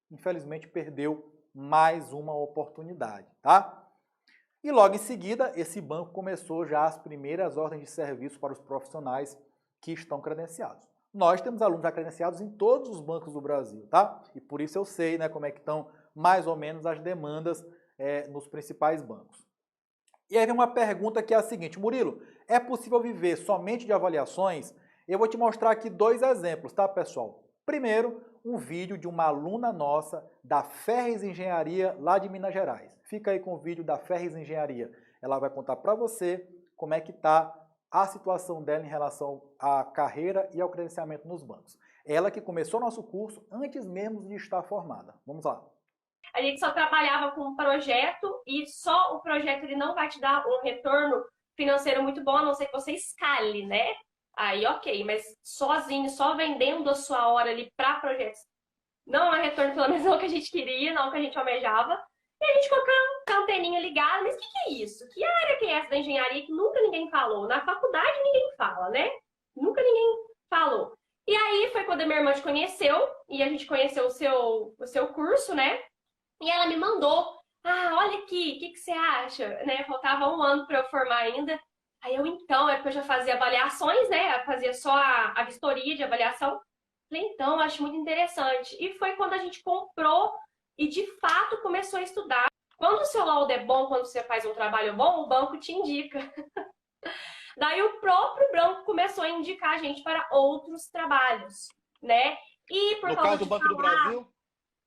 infelizmente perdeu mais uma oportunidade, tá? E logo em seguida, esse banco começou já as primeiras ordens de serviço para os profissionais que estão credenciados. Nós temos alunos já credenciados em todos os bancos do Brasil, tá? E por isso eu sei, né, como é que estão mais ou menos as demandas nos principais bancos. E aí vem uma pergunta que é a seguinte: Murilo, é possível viver somente de avaliações? Eu vou te mostrar aqui 2 exemplos, tá, pessoal? Primeiro, um vídeo de uma aluna nossa da Ferres Engenharia, lá de Minas Gerais. Fica aí com o vídeo da Ferres Engenharia. Ela vai contar para você como é que está a situação dela em relação à carreira e ao credenciamento nos bancos. Ela que começou nosso curso antes mesmo de estar formada. Vamos lá. A gente só trabalhava com um projeto e só o projeto ele não vai te dar um retorno financeiro muito bom, a não ser que você escale, né? Aí ok, mas sozinho, só vendendo a sua hora ali para projetos, não é retorno, pelo menos não que a gente queria, não que a gente almejava. E a gente colocando a anteninha ligada, mas o que é isso? Que área que é essa da engenharia que nunca ninguém falou? Na faculdade ninguém fala, né? Nunca ninguém falou. E aí foi quando a minha irmã te conheceu, e a gente conheceu o seu curso, né? E ela me mandou, olha aqui, o que você acha? Né? Faltava um ano para eu formar ainda. Aí eu, então, é porque eu já fazia avaliações, né? Eu fazia só a vistoria de avaliação. Falei, então, acho muito interessante. E foi quando a gente comprou e, de fato, começou a estudar. Quando o seu laudo é bom, quando você faz um trabalho bom, o banco te indica. Daí o próprio banco começou a indicar a gente para outros trabalhos, né? E por No causa caso do de Banco do Brasil,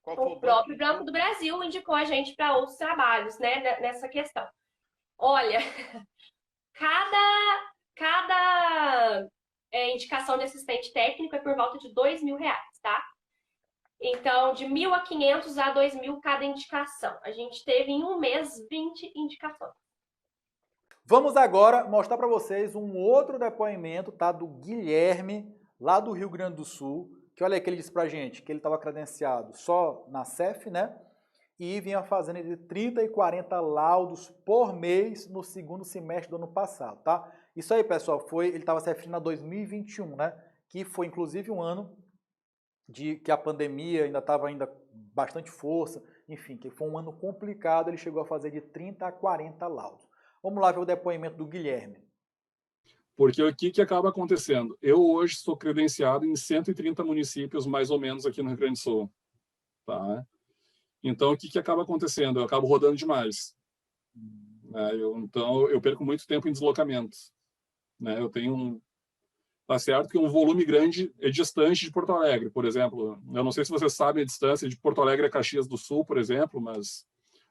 qual foi o o banco que próprio indicou? Banco do Brasil indicou a gente para outros trabalhos, né, nessa questão. Olha, cada indicação de assistente técnico é por volta de R$ 2.000, tá? Então, de 1.500 a 2.000 cada indicação. A gente teve em um mês 20 indicações. Vamos agora mostrar para vocês um outro depoimento, tá, do Guilherme, lá do Rio Grande do Sul, que olha aí que ele disse pra gente que ele estava credenciado só na CEF, né? E vinha fazendo entre 30 e 40 laudos por mês no segundo semestre do ano passado, tá? Isso aí, pessoal, ele estava se referindo a 2021, né? Que foi inclusive um ano de que a pandemia ainda estava bastante força, enfim, que foi um ano complicado, ele chegou a fazer de 30 a 40 laudos. Vamos lá ver o depoimento do Guilherme. Porque o que acaba acontecendo? Eu hoje sou credenciado em 130 municípios, mais ou menos, aqui no Rio Grande do Sul. Tá? Então, o que acaba acontecendo? Eu acabo rodando demais. Né? Então, eu perco muito tempo em deslocamento. Né? Eu tenho Tá certo que um volume grande é distante de Porto Alegre, por exemplo. Eu não sei se vocês sabem a distância de Porto Alegre a Caxias do Sul, por exemplo, mas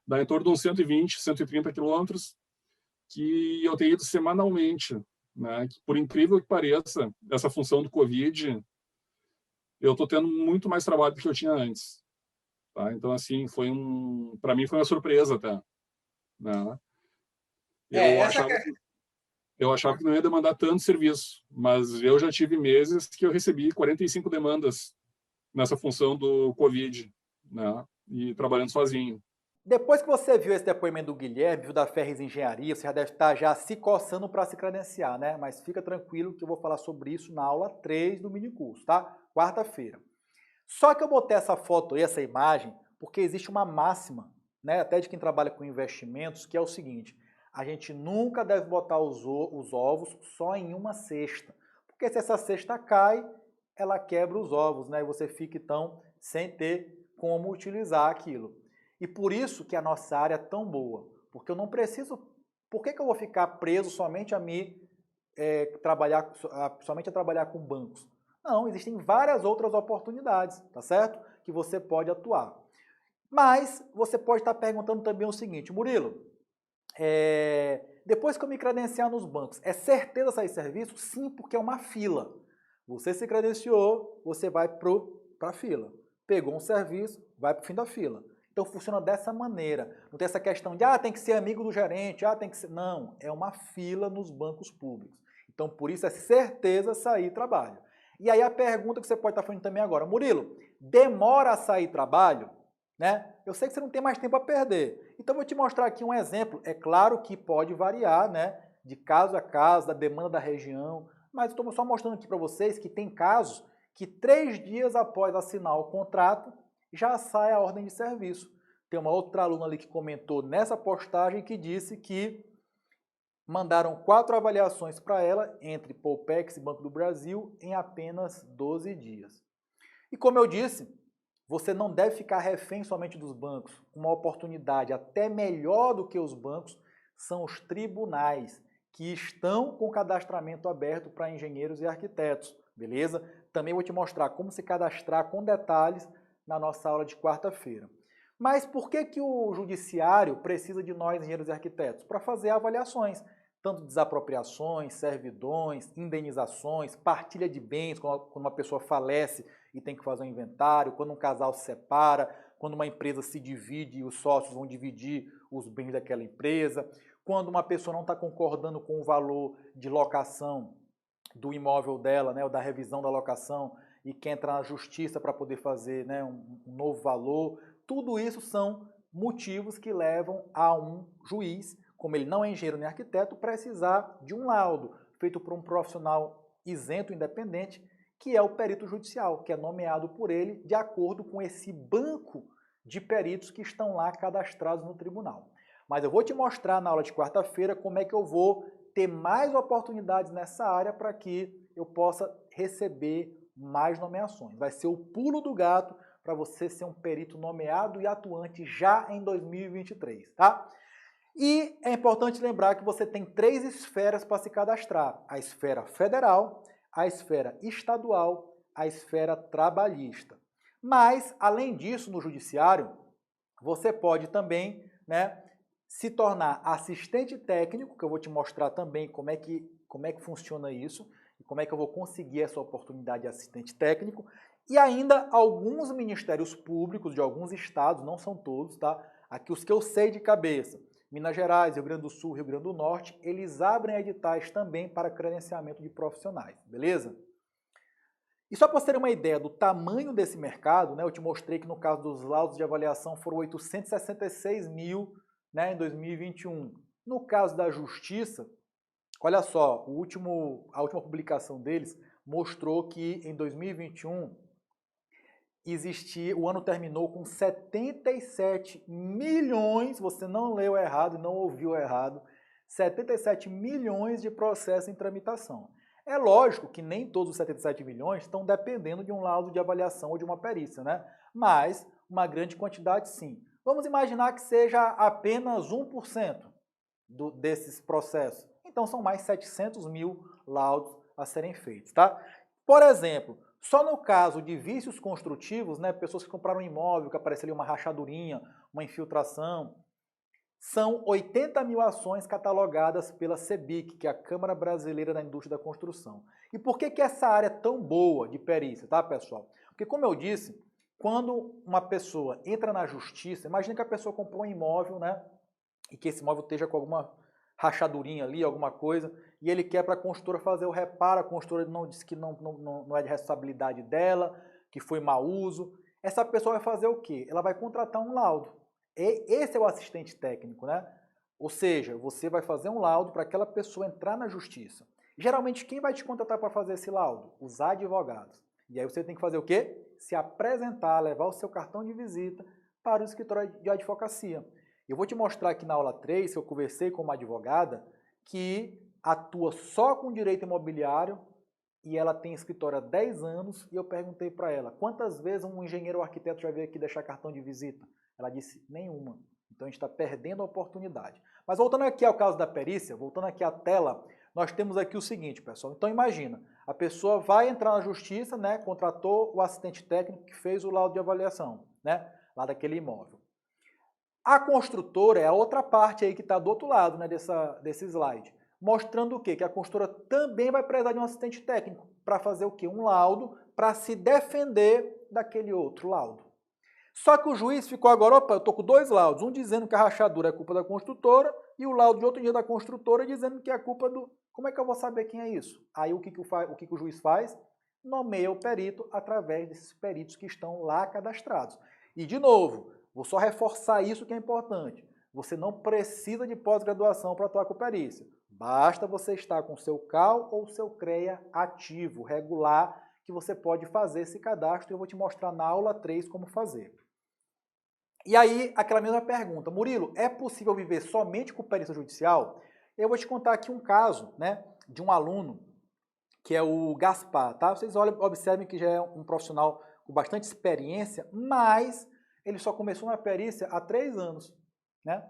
dá em torno de uns 120, 130 quilômetros que eu tenho ido semanalmente. Né? Que, por incrível que pareça, essa função do Covid, eu estou tendo muito mais trabalho do que eu tinha antes. Tá? Então, assim, para mim foi uma surpresa até. Né? Eu Essa achava eu achava que não ia demandar tanto serviço, mas eu já tive meses que eu recebi 45 demandas nessa função do Covid, né? E trabalhando sozinho. Depois que você viu esse depoimento do Guilherme, viu da Ferres Engenharia, você já deve estar já se coçando para se credenciar, né? Mas fica tranquilo que eu vou falar sobre isso na aula 3 do minicurso, tá? Quarta-feira. Só que eu botei essa foto e essa imagem porque existe uma máxima, né? Até de quem trabalha com investimentos, que é o seguinte: a gente nunca deve botar os ovos só em uma cesta. Porque se essa cesta cai, ela quebra os ovos, né? E você fica, então, sem ter como utilizar aquilo. E por isso que a nossa área é tão boa. Porque eu não preciso... Por que eu vou ficar preso somente a somente a trabalhar com bancos? Não, existem várias outras oportunidades, tá certo? Que você pode atuar. Mas você pode estar perguntando também o seguinte: Murilo, depois que eu me credenciar nos bancos, é certeza sair serviço? Sim, porque é uma fila. Você se credenciou, você vai para a fila. Pegou um serviço, vai para o fim da fila. Então funciona dessa maneira. Não tem essa questão de, tem que ser amigo do gerente, tem que ser... Não, é uma fila nos bancos públicos. Então por isso é certeza sair trabalho. E aí a pergunta que você pode estar fazendo também agora: Murilo, demora a sair trabalho? Né? Eu sei que você não tem mais tempo a perder. Então eu vou te mostrar aqui um exemplo. É claro que pode variar, né, de caso a caso, da demanda da região, mas estou só mostrando aqui para vocês que tem casos que 3 dias após assinar o contrato já sai a ordem de serviço. Tem uma outra aluna ali que comentou nessa postagem que disse que mandaram 4 avaliações para ela entre Poupex e Banco do Brasil em apenas 12 dias. E como eu disse, você não deve ficar refém somente dos bancos. Uma oportunidade até melhor do que os bancos são os tribunais, que estão com cadastramento aberto para engenheiros e arquitetos, beleza? Também vou te mostrar como se cadastrar com detalhes na nossa aula de quarta-feira. Mas por que o judiciário precisa de nós, engenheiros e arquitetos? Para fazer avaliações, tanto desapropriações, servidões, indenizações, partilha de bens, quando uma pessoa falece e tem que fazer um inventário, quando um casal se separa, quando uma empresa se divide e os sócios vão dividir os bens daquela empresa, quando uma pessoa não está concordando com o valor de locação do imóvel dela, né, ou da revisão da locação, e quer entrar na justiça para poder fazer, né, um novo valor. Tudo isso são motivos que levam a um juiz, como ele não é engenheiro nem arquiteto, precisar de um laudo feito por um profissional isento, independente, que é o perito judicial, que é nomeado por ele de acordo com esse banco de peritos que estão lá cadastrados no tribunal. Mas eu vou te mostrar na aula de quarta-feira como é que eu vou ter mais oportunidades nessa área para que eu possa receber mais nomeações. Vai ser o pulo do gato para você ser um perito nomeado e atuante já em 2023, tá? E é importante lembrar que você tem 3 esferas para se cadastrar: a esfera federal, a esfera estadual, a esfera trabalhista. Mas, além disso, no judiciário, você pode também, né, se tornar assistente técnico, que eu vou te mostrar também como é que funciona isso, e como é que eu vou conseguir essa oportunidade de assistente técnico, e ainda alguns ministérios públicos de alguns estados, não são todos, tá? Aqui os que eu sei de cabeça, Minas Gerais, Rio Grande do Sul, Rio Grande do Norte, eles abrem editais também para credenciamento de profissionais, beleza? E só para você ter uma ideia do tamanho desse mercado, né, eu te mostrei que no caso dos laudos de avaliação foram 866 mil, né, em 2021. No caso da Justiça, olha só, a última publicação deles mostrou que em 2021 o ano terminou com 77 milhões, você não leu errado, não ouviu errado, 77 milhões de processos em tramitação. É lógico que nem todos os 77 milhões estão dependendo de um laudo de avaliação ou de uma perícia, né? Mas uma grande quantidade sim. Vamos imaginar que seja apenas 1% desses processos. Então são mais 700 mil laudos a serem feitos, tá? Por exemplo, só no caso de vícios construtivos, né, pessoas que compraram um imóvel, que aparece ali uma rachadurinha, uma infiltração, são 80 mil ações catalogadas pela CBIC, que é a Câmara Brasileira da Indústria da Construção. E por que essa área é tão boa de perícia, tá, pessoal? Porque, como eu disse, quando uma pessoa entra na justiça, imagina que a pessoa comprou um imóvel, né, e que esse imóvel esteja com alguma rachadurinha ali, alguma coisa, e ele quer para a construtora fazer o reparo, a construtora não disse que não é de responsabilidade dela, que foi mau uso. Essa pessoa vai fazer o quê? Ela vai contratar um laudo. Esse é o assistente técnico, né? Ou seja, você vai fazer um laudo para aquela pessoa entrar na justiça. Geralmente, quem vai te contratar para fazer esse laudo? Os advogados. E aí você tem que fazer o quê? Se apresentar, levar o seu cartão de visita para o escritório de advocacia. Eu vou te mostrar aqui na aula 3, que eu conversei com uma advogada que atua só com direito imobiliário e ela tem escritório há 10 anos e eu perguntei para ela, quantas vezes um engenheiro ou arquiteto já veio aqui deixar cartão de visita? Ela disse, nenhuma. Então a gente está perdendo a oportunidade. Mas voltando aqui ao caso da perícia, voltando aqui à tela, nós temos aqui o seguinte, pessoal. Então imagina, a pessoa vai entrar na justiça, né, contratou o assistente técnico que fez o laudo de avaliação, né, lá daquele imóvel. A construtora é a outra parte aí que está do outro lado, né, desse slide, mostrando o quê? Que a construtora também vai precisar de um assistente técnico para fazer o quê? Um laudo para se defender daquele outro laudo. Só que o juiz ficou agora, opa, eu estou com 2 laudos, um dizendo que a rachadura é culpa da construtora e o laudo de outro dia da construtora dizendo que é culpa do... Como é que eu vou saber quem é isso? Aí o que o juiz faz? Nomeia o perito através desses peritos que estão lá cadastrados. E, de novo, vou só reforçar isso que é importante. Você não precisa de pós-graduação para atuar com perícia. Basta você estar com o seu CAL ou o seu CREA ativo, regular, que você pode fazer esse cadastro e eu vou te mostrar na aula 3 como fazer. E aí, aquela mesma pergunta, Murilo, é possível viver somente com perícia judicial? Eu vou te contar aqui um caso, né, de um aluno, que é o Gaspar, tá? Vocês observem que já é um profissional com bastante experiência, mas ele só começou na perícia há 3 anos, né?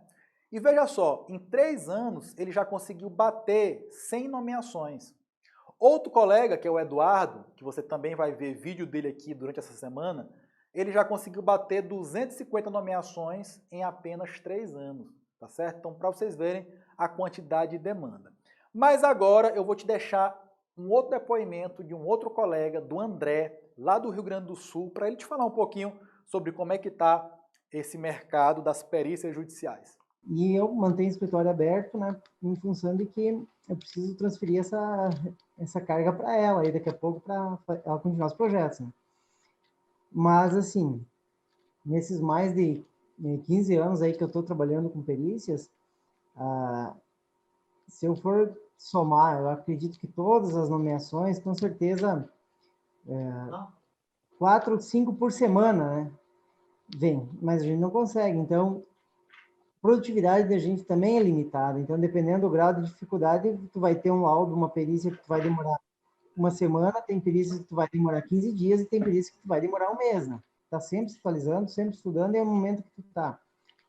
E veja só, em 3 anos ele já conseguiu bater 100 nomeações. Outro colega, que é o Eduardo, que você também vai ver vídeo dele aqui durante essa semana, ele já conseguiu bater 250 nomeações em apenas 3 anos, tá certo? Então, para vocês verem a quantidade de demanda. Mas agora eu vou te deixar um outro depoimento de um outro colega, do André, lá do Rio Grande do Sul, para ele te falar um pouquinho sobre como é que está esse mercado das perícias judiciais. E eu mantenho o escritório aberto, né, em função de que eu preciso transferir essa carga para ela, e daqui a pouco para ela continuar os projetos, né? Mas, assim, nesses mais de 15 anos aí que eu estou trabalhando com perícias, se eu for somar, eu acredito que todas as nomeações, com certeza, 4, 5 por semana, né? Vem, mas a gente não consegue. Então, a produtividade da gente também é limitada. Então, dependendo do grau de dificuldade, tu vai ter um laudo, uma perícia que tu vai demorar uma semana, tem perícias que tu vai demorar 15 dias e tem perícias que tu vai demorar um mês, né? Tá sempre se atualizando, sempre estudando, e é o momento que tu tá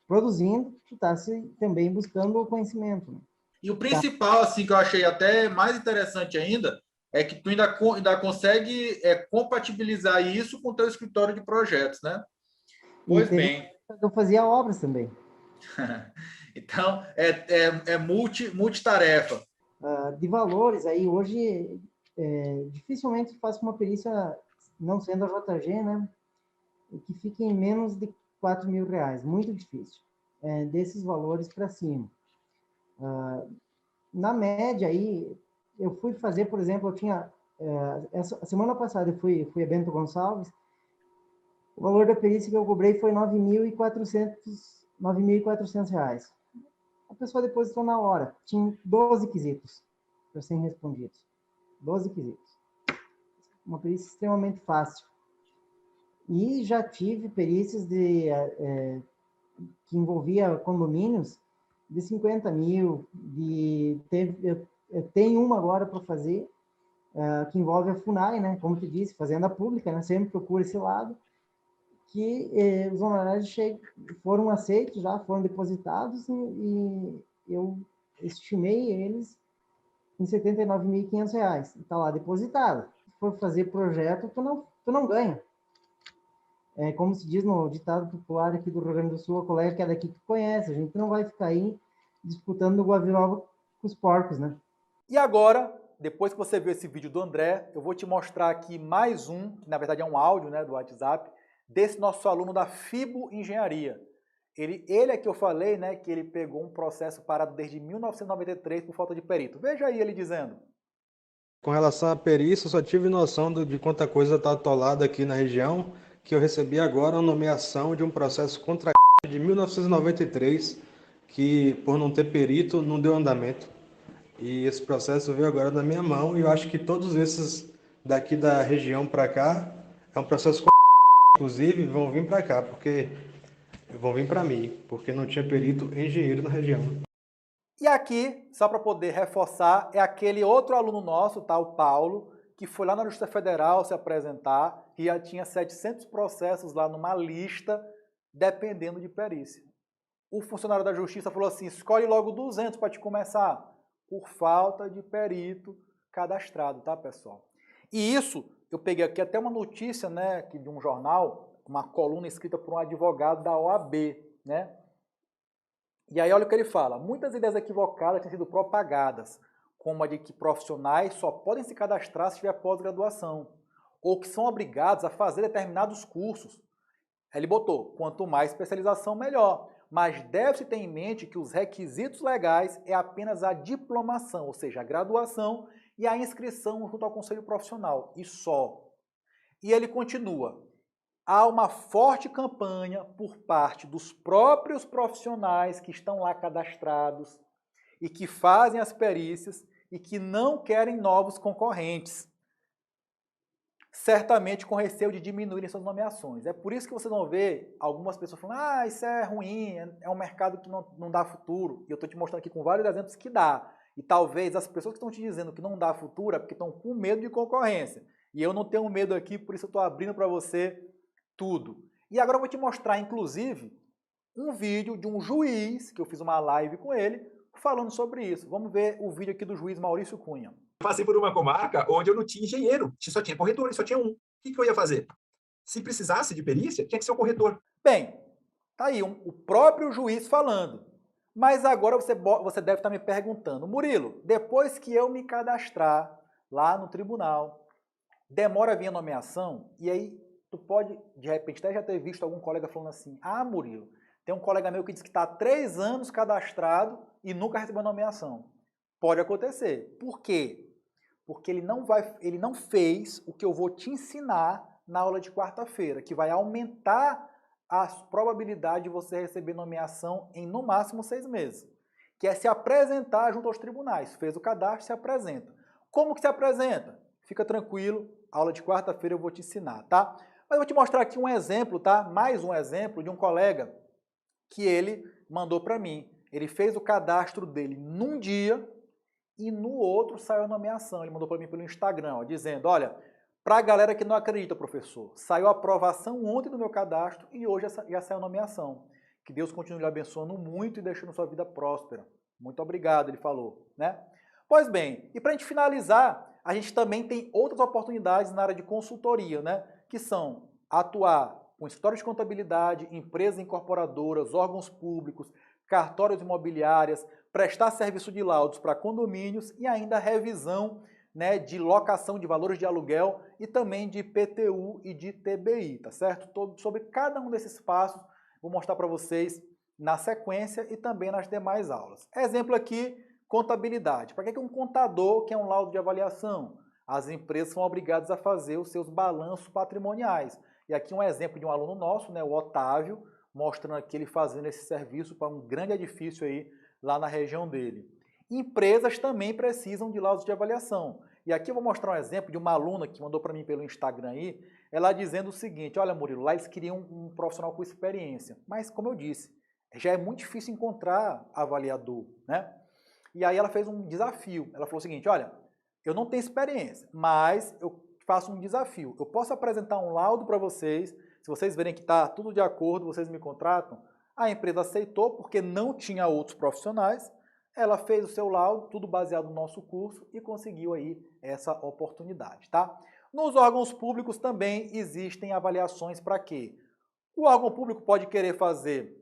produzindo, tu tá também buscando o conhecimento, né? E o principal, assim, que eu achei até mais interessante ainda, é que tu ainda consegue compatibilizar isso com o teu escritório de projetos, né? Pois bem. Eu fazia obras também. Então, multitarefa. De valores, aí hoje, dificilmente faço uma perícia, não sendo a JG, né, que fique em menos de R$ 4.000, muito difícil, desses valores para cima. Na média, aí, eu fui fazer, por exemplo, eu tinha, essa semana passada eu fui a Bento Gonçalves, o valor da perícia que eu cobrei foi R$ 9.400. A pessoa depositou na hora. Tinha 12 quesitos para serem respondidos. 12 quesitos. Uma perícia extremamente fácil. E já tive perícias que envolvia condomínios de 50 mil. Eu tenho uma agora para fazer, que envolve a FUNAI, né? Como tu disse, fazenda pública, né? Sempre procura esse lado. Que os honorários foram aceitos, já foram depositados, e eu estimei eles em R$ 79.500. Está lá depositado. Se for fazer projeto, tu não ganha. É como se diz no ditado popular aqui do Rio Grande do Sul, a colega que é daqui que conhece, a gente não vai ficar aí disputando o Guavirova com os porcos, né? E agora, depois que você viu esse vídeo do André, eu vou te mostrar aqui mais um, que na verdade é um áudio, né, do WhatsApp, desse nosso aluno da Fibo Engenharia. Ele é que eu falei, né, que ele pegou um processo parado desde 1993 por falta de perito. Veja aí ele dizendo. Com relação à perícia, eu só tive noção de quanta coisa está atolada aqui na região, que eu recebi agora a nomeação de um processo contra a de 1993, que por não ter perito não deu andamento. E esse processo veio agora na minha mão, e eu acho que todos esses daqui da região para cá é um processo inclusive vão vir para cá, porque vão vir para mim, porque não tinha perito engenheiro na região. E aqui, só para poder reforçar, é aquele outro aluno nosso, tá, o Paulo, que foi lá na Justiça Federal se apresentar e já tinha 700 processos lá numa lista, dependendo de perícia. O funcionário da Justiça falou assim, escolhe logo 200 para te começar, por falta de perito cadastrado, tá, pessoal? E isso, eu peguei aqui até uma notícia, né, de um jornal, uma coluna escrita por um advogado da OAB, né? E aí olha o que ele fala, muitas ideias equivocadas têm sido propagadas, como a de que profissionais só podem se cadastrar se tiver pós-graduação, ou que são obrigados a fazer determinados cursos. Ele botou, quanto mais especialização, melhor. Mas deve-se ter em mente que os requisitos legais é apenas a diplomação, ou seja, a graduação e a inscrição junto ao Conselho Profissional, e só. E ele continua, há uma forte campanha por parte dos próprios profissionais que estão lá cadastrados e que fazem as perícias e que não querem novos concorrentes. certamente com receio de diminuírem suas nomeações. É por isso que você não vê algumas pessoas falando, isso é ruim, é um mercado que não dá futuro. E eu estou te mostrando aqui com vários exemplos que dá. E talvez as pessoas que estão te dizendo que não dá futuro é porque estão com medo de concorrência. E eu não tenho medo aqui, por isso eu estou abrindo para você tudo. E agora eu vou te mostrar, inclusive, um vídeo de um juiz, que eu fiz uma live com ele, falando sobre isso. Vamos ver o vídeo aqui do juiz Maurício Cunha. Passei por uma comarca onde eu não tinha engenheiro, só tinha corretor, só tinha um. O que eu ia fazer? Se precisasse de perícia, tinha que ser o corretor. Bem, tá aí o próprio juiz falando. Mas agora você deve estar me perguntando, Murilo, depois que eu me cadastrar lá no tribunal, demora a vir a nomeação? E aí tu pode, de repente, até já ter visto algum colega falando assim, Murilo, tem um colega meu que disse que está há 3 anos cadastrado e nunca recebeu nomeação. Pode acontecer. Por quê? Porque ele não fez o que eu vou te ensinar na aula de quarta-feira, que vai aumentar a probabilidade de você receber nomeação em no máximo 6 meses, que é se apresentar junto aos tribunais. Fez o cadastro, se apresenta. Como que se apresenta? Fica tranquilo, aula de quarta-feira eu vou te ensinar, tá? Mas eu vou te mostrar aqui um exemplo, tá? Mais um exemplo de um colega que ele mandou para mim. Ele fez o cadastro dele num dia e no outro saiu a nomeação. Ele mandou para mim pelo Instagram, ó, dizendo, olha, para a galera que não acredita, professor, saiu a aprovação ontem do meu cadastro e hoje já saiu a nomeação. Que Deus continue lhe abençoando muito e deixando sua vida próspera. Muito obrigado, ele falou, né? Pois bem, e para a gente finalizar, a gente também tem outras oportunidades na área de consultoria, né? Que são atuar com escritórios de contabilidade, empresas incorporadoras, órgãos públicos, cartórios imobiliárias, prestar serviço de laudos para condomínios e ainda revisão, né, de locação de valores de aluguel e também de IPTU e de TBI, tá certo? Sobre cada um desses passos, vou mostrar para vocês na sequência e também nas demais aulas. Exemplo aqui, contabilidade. Para que um contador quer um laudo de avaliação? As empresas são obrigadas a fazer os seus balanços patrimoniais. E aqui um exemplo de um aluno nosso, né, o Otávio, mostrando aqui ele fazendo esse serviço para um grande edifício aí lá na região dele. Empresas também precisam de laudos de avaliação. E aqui eu vou mostrar um exemplo de uma aluna que mandou para mim pelo Instagram aí, ela dizendo o seguinte, olha Murilo, lá eles queriam um profissional com experiência, mas como eu disse, já é muito difícil encontrar avaliador, né? E aí ela fez um desafio, ela falou o seguinte, olha, eu não tenho experiência, mas eu faço um desafio, eu posso apresentar um laudo para vocês, se vocês verem que está tudo de acordo, vocês me contratam? A empresa aceitou porque não tinha outros profissionais, ela fez o seu laudo, tudo baseado no nosso curso e conseguiu aí essa oportunidade, tá? Nos órgãos públicos também existem avaliações para quê? O órgão público pode querer fazer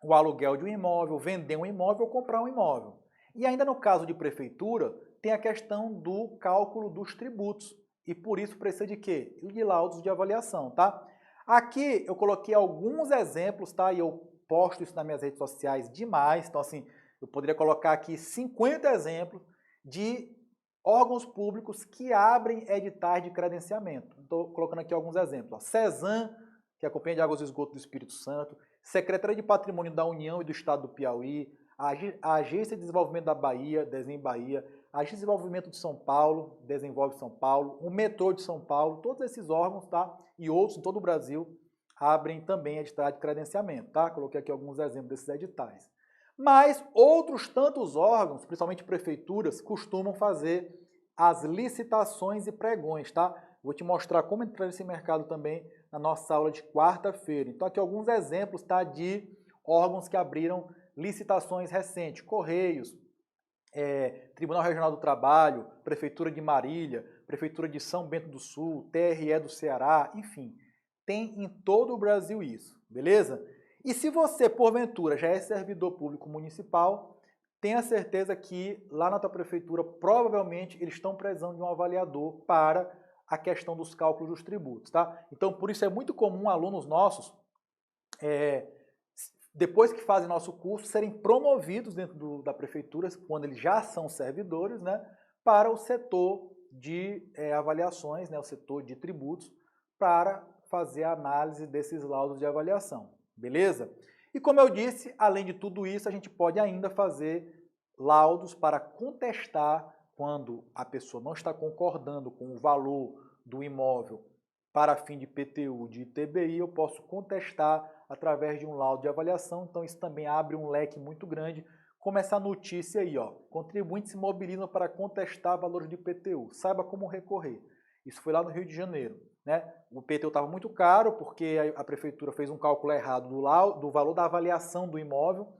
o aluguel de um imóvel, vender um imóvel ou comprar um imóvel. E ainda no caso de prefeitura, tem a questão do cálculo dos tributos. E por isso precisa de quê? De laudos de avaliação, tá? Aqui eu coloquei alguns exemplos, tá? E eu posto isso nas minhas redes sociais demais. Então, assim, eu poderia colocar aqui 50 exemplos de órgãos públicos que abrem editais de credenciamento. Estou colocando aqui alguns exemplos. Ó. CESAM, que é a Companhia de Águas e Esgoto do Espírito Santo, Secretaria de Patrimônio da União e do Estado do Piauí, a Agência de Desenvolvimento da Bahia, Desenho Bahia, a Agência de Desenvolvimento de São Paulo, Desenvolve São Paulo, o Metrô de São Paulo, todos esses órgãos, tá? E outros em todo o Brasil abrem também editais de credenciamento, tá? Coloquei aqui alguns exemplos desses editais. Mas outros tantos órgãos, principalmente prefeituras, costumam fazer as licitações e pregões, tá? Vou te mostrar como entrar nesse mercado também na nossa aula de quarta-feira. Então aqui alguns exemplos, tá, de órgãos que abriram licitações recentes, Correios, Tribunal Regional do Trabalho, Prefeitura de Marília, Prefeitura de São Bento do Sul, TRE do Ceará, enfim, tem em todo o Brasil isso, beleza? E se você, porventura, já é servidor público municipal, tenha certeza que lá na tua prefeitura, provavelmente, eles estão precisando de um avaliador para a questão dos cálculos dos tributos, tá? Então, por isso é muito comum alunos nossos, depois que fazem nosso curso, serem promovidos dentro da prefeitura, quando eles já são servidores, né, para o setor de avaliações, né, o setor de tributos, para fazer a análise desses laudos de avaliação. Beleza? E como eu disse, além de tudo isso, a gente pode ainda fazer laudos para contestar quando a pessoa não está concordando com o valor do imóvel para fim de IPTU, de ITBI, eu posso contestar através de um laudo de avaliação. Então, isso também abre um leque muito grande, como essa notícia aí, ó. Contribuintes se mobilizam para contestar valores de IPTU. Saiba como recorrer. Isso foi lá no Rio de Janeiro, né? O IPTU estava muito caro porque a prefeitura fez um cálculo errado do valor da avaliação do imóvel,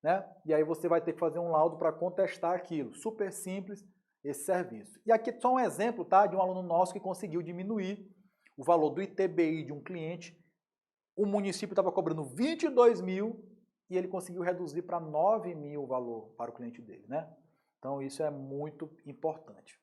né? E aí você vai ter que fazer um laudo para contestar aquilo. Super simples esse serviço. E aqui só um exemplo, tá? De um aluno nosso que conseguiu diminuir o valor do ITBI de um cliente. O município estava cobrando 22 mil e ele conseguiu reduzir para 9 mil o valor para o cliente dele, né? Então isso é muito importante.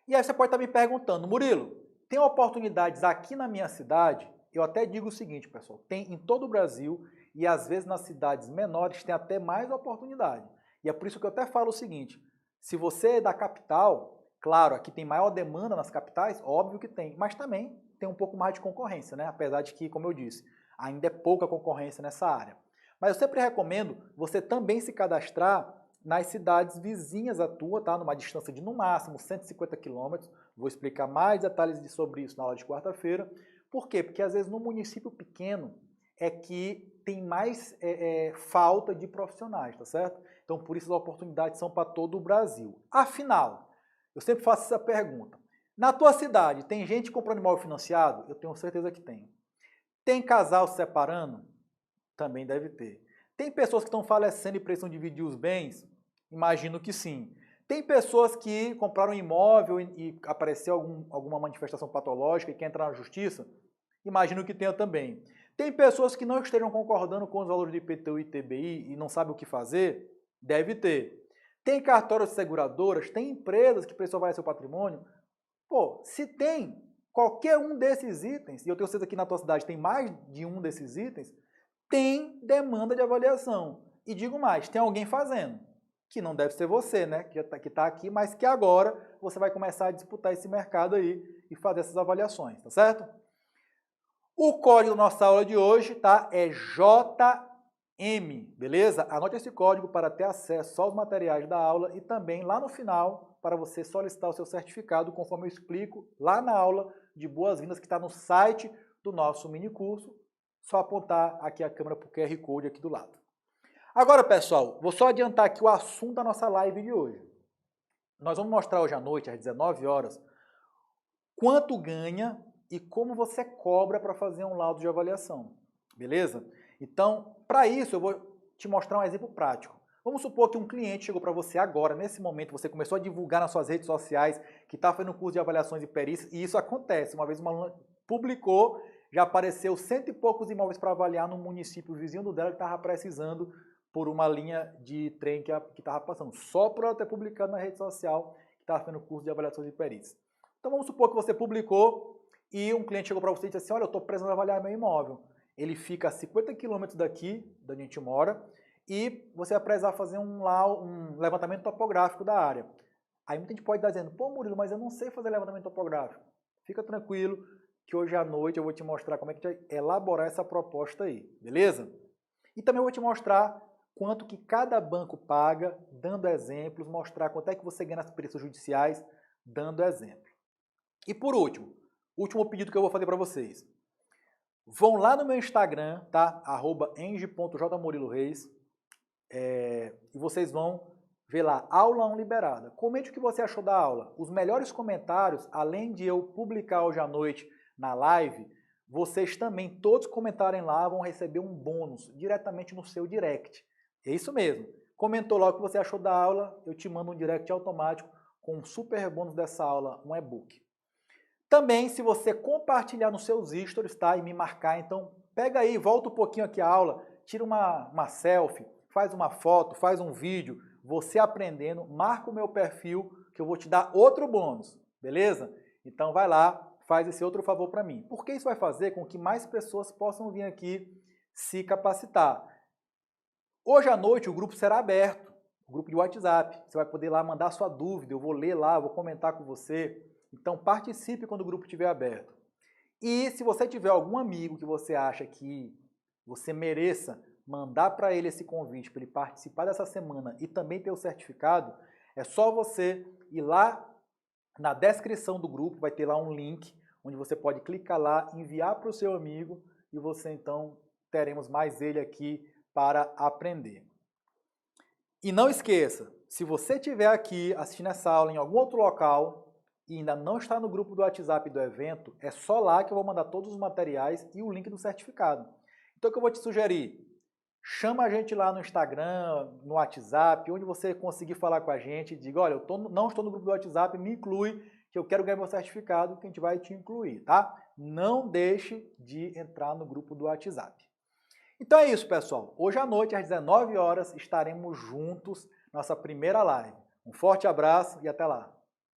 E aí você pode estar me perguntando, Murilo, tem oportunidades aqui na minha cidade? Eu até digo o seguinte, pessoal, tem em todo o Brasil e às vezes nas cidades menores tem até mais oportunidade. E é por isso que eu até falo o seguinte, se você é da capital, claro, aqui tem maior demanda nas capitais, óbvio que tem, mas também tem um pouco mais de concorrência, né? Apesar de que, como eu disse, ainda é pouca concorrência nessa área. Mas eu sempre recomendo você também se cadastrar nas cidades vizinhas à tua, tá? Numa distância de no máximo 150 quilômetros. Vou explicar mais detalhes sobre isso na aula de quarta-feira. Por quê? Porque às vezes no município pequeno é que tem mais falta de profissionais, tá certo? Então por isso as oportunidades são para todo o Brasil. Afinal, eu sempre faço essa pergunta. Na tua cidade, tem gente comprando imóvel financiado? Eu tenho certeza que tem. Tem casal se separando? Também deve ter. Tem pessoas que estão falecendo e precisam dividir os bens? Imagino que sim. Tem pessoas que compraram um imóvel e apareceu alguma manifestação patológica e quer entrar na justiça? Imagino que tenha também. Tem pessoas que não estejam concordando com os valores de IPTU e ITBI e não sabem o que fazer? Deve ter. Tem cartórios de seguradoras? Tem empresas que precisam avaliar seu patrimônio? Pô, se tem qualquer um desses itens, e eu tenho certeza que na tua cidade tem mais de um desses itens, tem demanda de avaliação. E digo mais, tem alguém fazendo, que não deve ser você, né, que está aqui, mas que agora você vai começar a disputar esse mercado aí e fazer essas avaliações, tá certo? O código da nossa aula de hoje, tá, é JM, beleza? Anote esse código para ter acesso aos materiais da aula e também lá no final para você solicitar o seu certificado, conforme eu explico lá na aula de boas-vindas que está no site do nosso mini curso. Só apontar aqui a câmera para o QR Code aqui do lado. Agora, pessoal, vou só adiantar aqui o assunto da nossa live de hoje. Nós vamos mostrar hoje à noite, às 19 horas, quanto ganha e como você cobra para fazer um laudo de avaliação, beleza? Então, para isso, eu vou te mostrar um exemplo prático. Vamos supor que um cliente chegou para você agora, nesse momento, você começou a divulgar nas suas redes sociais que está fazendo um curso de avaliações e perícias, e isso acontece. Uma vez uma aluna publicou, já apareceu 100 e poucos imóveis para avaliar no município vizinho do dela que estava precisando por uma linha de trem que estava passando, só por ela ter publicado na rede social que estava fazendo curso de avaliações e perícias. Então vamos supor que você publicou e um cliente chegou para você e disse assim, olha, eu estou precisando avaliar meu imóvel. Ele fica a 50 quilômetros daqui, da onde a gente mora, e você vai precisar fazer um levantamento topográfico da área. Aí muita gente pode estar dizendo, pô Murilo, mas eu não sei fazer levantamento topográfico. Fica tranquilo, que hoje à noite eu vou te mostrar como é que vai elaborar essa proposta aí, beleza? E também eu vou te mostrar quanto que cada banco paga, dando exemplos, mostrar quanto é que você ganha nas perícias judiciais, dando exemplo. E por último, último pedido que eu vou fazer para vocês. Vão lá no meu Instagram, tá? @eng.jmuriloreis, e vocês vão ver lá, aula 1 liberada. Comente o que você achou da aula. Os melhores comentários, além de eu publicar hoje à noite na live, vocês também, todos comentarem lá, vão receber um bônus diretamente no seu direct. É isso mesmo. Comentou lá o que você achou da aula, eu te mando um direct automático com um super bônus dessa aula, um e-book. Também, se você compartilhar nos seus stories, tá? E me marcar, então pega aí, volta um pouquinho aqui a aula, tira uma selfie, faz uma foto, faz um vídeo, você aprendendo, marca o meu perfil que eu vou te dar outro bônus, beleza? Então vai lá, faz esse outro favor para mim. Porque isso vai fazer com que mais pessoas possam vir aqui se capacitar. Hoje à noite o grupo será aberto, o grupo de WhatsApp. Você vai poder lá mandar sua dúvida, eu vou ler lá, vou comentar com você. Então participe quando o grupo estiver aberto. E se você tiver algum amigo que você acha que você mereça mandar para ele esse convite para ele participar dessa semana e também ter o certificado, é só você ir lá Na descrição do grupo vai ter lá um link onde você pode clicar lá, enviar para o seu amigo e você então teremos mais ele aqui para aprender. E não esqueça, se você estiver aqui assistindo essa aula em algum outro local e ainda não está no grupo do WhatsApp do evento, é só lá que eu vou mandar todos os materiais e o link do certificado. Então o que eu vou te sugerir? Chama a gente lá no Instagram, no WhatsApp, onde você conseguir falar com a gente, diga, olha, não estou no grupo do WhatsApp, me inclui, que eu quero ganhar meu certificado, que a gente vai te incluir, tá? Não deixe de entrar no grupo do WhatsApp. Então é isso, pessoal. Hoje à noite, às 19 horas, estaremos juntos, nossa primeira live. Um forte abraço e até lá.